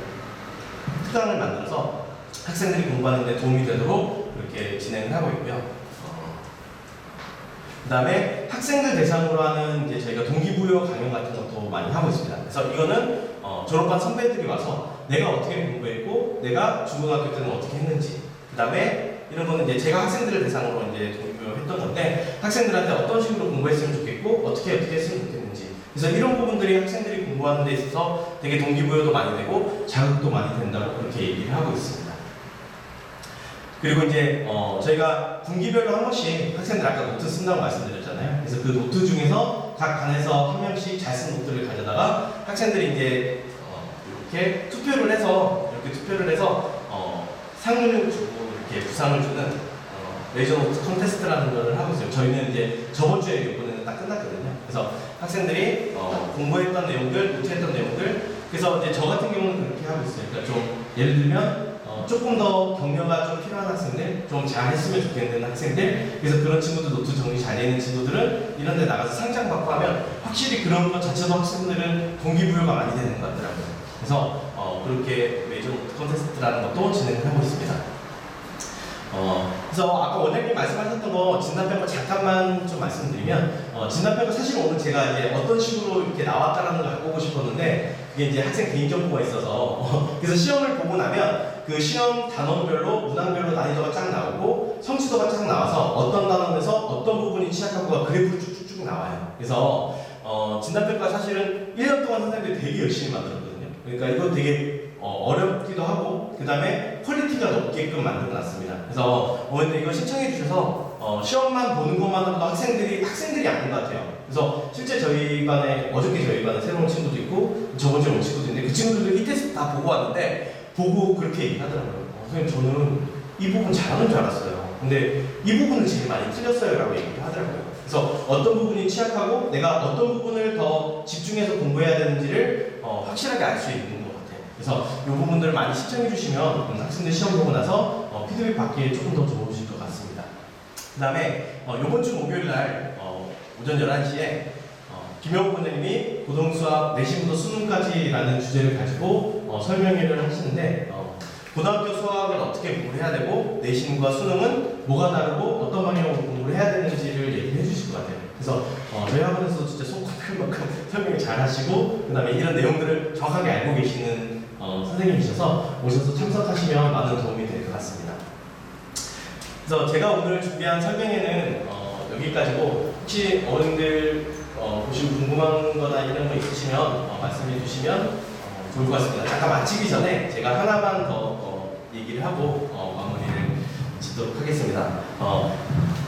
특강을 만들어서 학생들이 공부하는 데 도움이 되도록 그렇게 진행을 하고 있고요. 그 다음에 학생들 대상으로 하는 이제 저희가 동기부여 강연 같은 것도 많이 하고 있습니다. 그래서 이거는 졸업한 선배들이 와서 내가 어떻게 공부했고 내가 중고등학교 때는 어떻게 했는지 그 다음에 이런 거는 이제 제가 학생들을 대상으로 이제 동기부여했던 건데 학생들한테 어떤 식으로 공부했으면 좋겠고 어떻게 했으면 좋겠는지 그래서 이런 부분들이 학생들이 공부하는 데 있어서 되게 동기부여도 많이 되고 자극도 많이 된다고 그렇게 얘기를 하고 있습니다. 그리고 이제 저희가 분기별로 한 번씩 학생들 아까 노트 쓴다고 말씀드렸잖아요. 그래서 그 노트 중에서 각 반에서 한 명씩 잘 쓴 노트를 가져다가 학생들이 이제 이렇게 투표를 해서 상을 주고 이렇게 부상을 주는 레이저 노트 컨테스트라는 걸 하고 있어요. 저희는 이제 저번 주에 이번에는 딱 끝났거든요. 그래서 학생들이 공부했던 내용들, 노트했던 내용들 그래서 이제 저 같은 경우는 그렇게 하고 있어요. 그러니까 좀 예를 들면 조금 더 격려가 좀 필요한 학생들, 좀 잘했으면 좋겠는 학생들, 그래서 그런 친구들 노트 정리 잘 되는 친구들은 이런 데 나가서 상장 받고 하면 확실히 그런 것 자체도 학생들은 동기부여가 많이 되는 것 같더라고요. 그래서 그렇게 메이저 노트 컨테스트라는 것도 진행을 하고 있습니다. 그래서 아까 원장님 말씀하셨던 거 진단평가 잠깐만 좀 말씀드리면 진단평가 사실 오늘 제가 이제 어떤 식으로 이렇게 나왔다라는 걸 갖고 오고 싶었는데 그게 이제 학생 개인정보가 있어서 그래서 시험을 보고 나면 그 시험 단원별로 문항별로 난이도가 쫙 나오고 성취도가 쫙 나와서 어떤 단원에서 어떤 부분이 취약하고가 그래프로 쭉쭉쭉 나와요. 그래서 진단평가 사실은 1년 동안 선생님들이 되게 열심히 만들었거든요. 그러니까 이거 되게 어렵기도 하고 그 다음에 퀄리티가 높게끔 만들어놨습니다. 그래서 근데 이거 신청해 주셔서 시험만 보는 것만으로도 학생들이 아닌 것 같아요. 그래서 실제 저희 반에 어저께 저희 반에 새로운 친구도 있고 저번 주에 온 친구도 있는데 그 친구들도 이 테스트 다 보고 왔는데 보고 그렇게 얘기하더라고요. 선생님 저는 이 부분 잘하는 줄 알았어요. 근데 이 부분을 제일 많이 틀렸어요 라고 얘기를 하더라고요. 그래서 어떤 부분이 취약하고 내가 어떤 부분을 더 집중해서 공부해야 되는지를 확실하게 알 수 있는 것 같아요. 그래서 이 부분들을 많이 시청해 주시면 학생들 시험 보고 나서 피드백 받기에 조금 더 좋으실 것 같습니다. 그 다음에 이번 주 목요일 날 오전 11시에 김영욱 원장님이 고등수학 내신부터 수능까지라는 주제를 가지고 설명회를 하시는데 고등학교 수학은 어떻게 공부를 해야 되고 내신과 수능은 뭐가 다르고 어떤 방향으로 공부를 해야 되는지를 얘기해 주실 것 같아요. 그래서 저희 학원에서도 진짜 손꼽힐 만큼 설명을 잘 하시고 그 다음에 이런 내용들을 정확하게 알고 계시는 선생님이셔서 오셔서 참석하시면 많은 도움이 될 것 같습니다. 그래서 제가 오늘 준비한 설명회는 여기까지고 혹시 어른들 보시고 궁금한 거나 이런 거 있으시면 말씀해 주시면 좋을 것 같습니다. 잠깐 마치기 전에 제가 하나만 더 얘기를 하고 마무리를 짓도록 하겠습니다.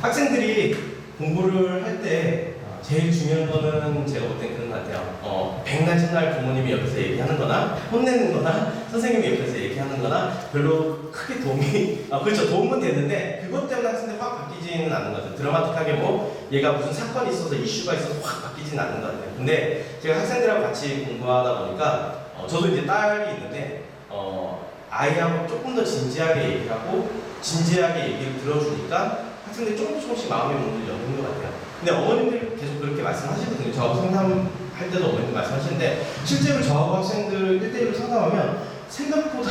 학생들이 공부를 할 때 제일 중요한 거는 제가 볼 땐 그런 것 같아요. 백날 첫날 부모님이 옆에서 얘기하는 거나 혼내는 거나 선생님이 옆에서 얘기하는 거나 별로 크게 도움이 그렇죠. 도움은 되는데 그것 때문에 학생들이 확 바뀌지는 않는 것 같아요. 드라마틱하게 뭐 얘가 무슨 사건이 있어서 이슈가 있어서 확 바뀌지는 않는 것 같아요. 근데 제가 학생들하고 같이 공부하다 보니까 저도 이제 딸이 있는데 아이하고 조금 더 진지하게 얘기를 하고 진지하게 얘기를 들어주니까 학생들이 조금씩 마음의 문을 여는 것 같아요. 근데 어머님들 계속 그렇게 말씀하시거든요. 저하고 상담할 때도 어머님들 말씀하시는데 실제로 저하고 학생들 1대1로 상담하면 생각보다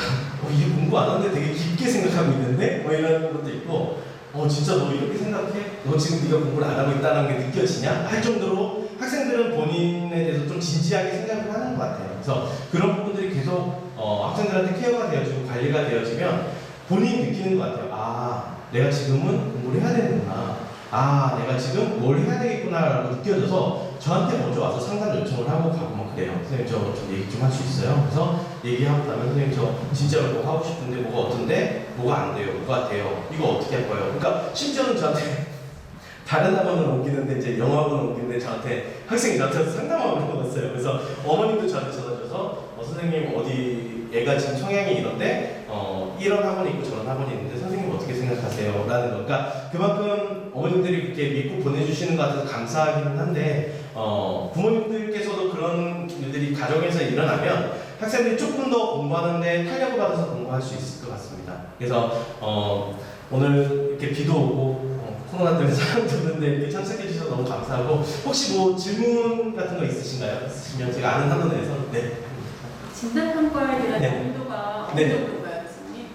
얘 공부 안 하는데 되게 깊게 생각하고 있는데 뭐 이런 것도 있고 진짜 너 이렇게 생각해? 너 지금 네가 공부를 안 하고 있다는 게 느껴지냐? 할 정도로 학생들은 본인에 대해서 좀 진지하게 생각을 하는 것 같아요. 그래서 그런 부분들이 계속 학생들한테 케어가 되어지고 관리가 되어지면 본인이 느끼는 것 같아요. 내가 지금은 공부를 해야 되는구나. 내가 지금 뭘 해야 되겠구나라고 느껴져서 저한테 먼저 와서 상담 요청을 하고 가고 막 그래요. 선생님 저 얘기 좀 할 수 있어요? 그래서 얘기하고 나면 선생님 저 진짜로 뭐 하고 싶은데 뭐가 어떤데? 뭐가 안 돼요? 뭐가 돼요? 이거 어떻게 할 거예요? 그러니까 심지어는 저한테 다른 학원을 옮기는데 이제 영어학원을 옮기는데 저한테 학생이 저한테 상담하고 왔어요. 그래서 어머님도 저한테 전화 줘서 선생님 어디 얘가 지금 성향이 이런데 이런 학원이 있고 저런 학원이 있는데 선생님 어떻게 생각하세요? 라는 거. 그러니까 그만큼 어머님들이 그렇게 믿고 보내주시는 것 같아서 감사하기는 한데 부모님들께서도 그런 일들이 가정에서 일어나면 학생들이 조금 더 공부하는데 탄력을 받아서 공부할 수 있을 것 같습니다. 그래서 오늘 이렇게 비도 오고 코로나 때문에 사람도 없는데 이렇게 참석해 주셔서 너무 감사하고 혹시 뭐 질문 같은 거 있으신가요? 있으시면 제가 아는 한도 내에서 네. 진단평가에 대한 네. 난이도가 어느 네. 정도인가요, 교수님?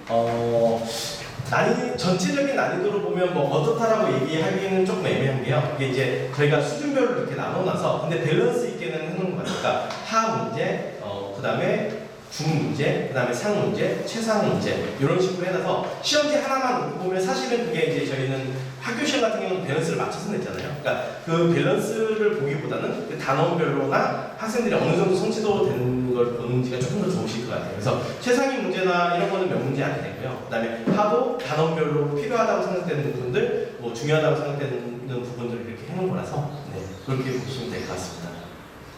전체적인 난이도를 보면 뭐 어떻다라고 얘기하기는 조금 애매한 게요. 이게 이제 저희가 수준별로 이렇게 나눠놔서 근데 밸런스 있게는 해놓은 것 같아요. 그러니까 하 문제, 그 다음에 중문제, 그 다음에 상문제, 최상문제 이런 식으로 해놔서 시험지 하나만 놓고 보면 사실은 그게 이제 저희는 학교 시험 같은 경우는 밸런스를 맞춰서 냈잖아요. 그러니까 그 밸런스를 보기보다는 그 단원별로나 학생들이 어느 정도 성취도 되는 걸 보는지가 조금 더 좋으실 것 같아요. 그래서 최상위 문제나 이런 거는 몇 문제 안 되고요. 그 다음에 하도 단원별로 필요하다고 생각되는 부분들, 뭐 중요하다고 생각되는 부분들을 이렇게 해놓은 거라서 네, 그렇게 보시면 될 것 같습니다.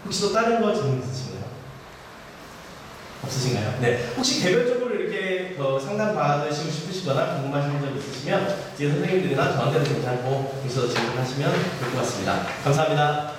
혹시 또 다른 거 질문 있으신가요? 없으신가요? 네. 혹시 개별적으로 이렇게 상담 받으시고 싶으시거나 궁금하신 점 있으시면 뒤에 선생님들이나 저한테도 괜찮고 여기서 질문하시면 될 것 같습니다. 감사합니다.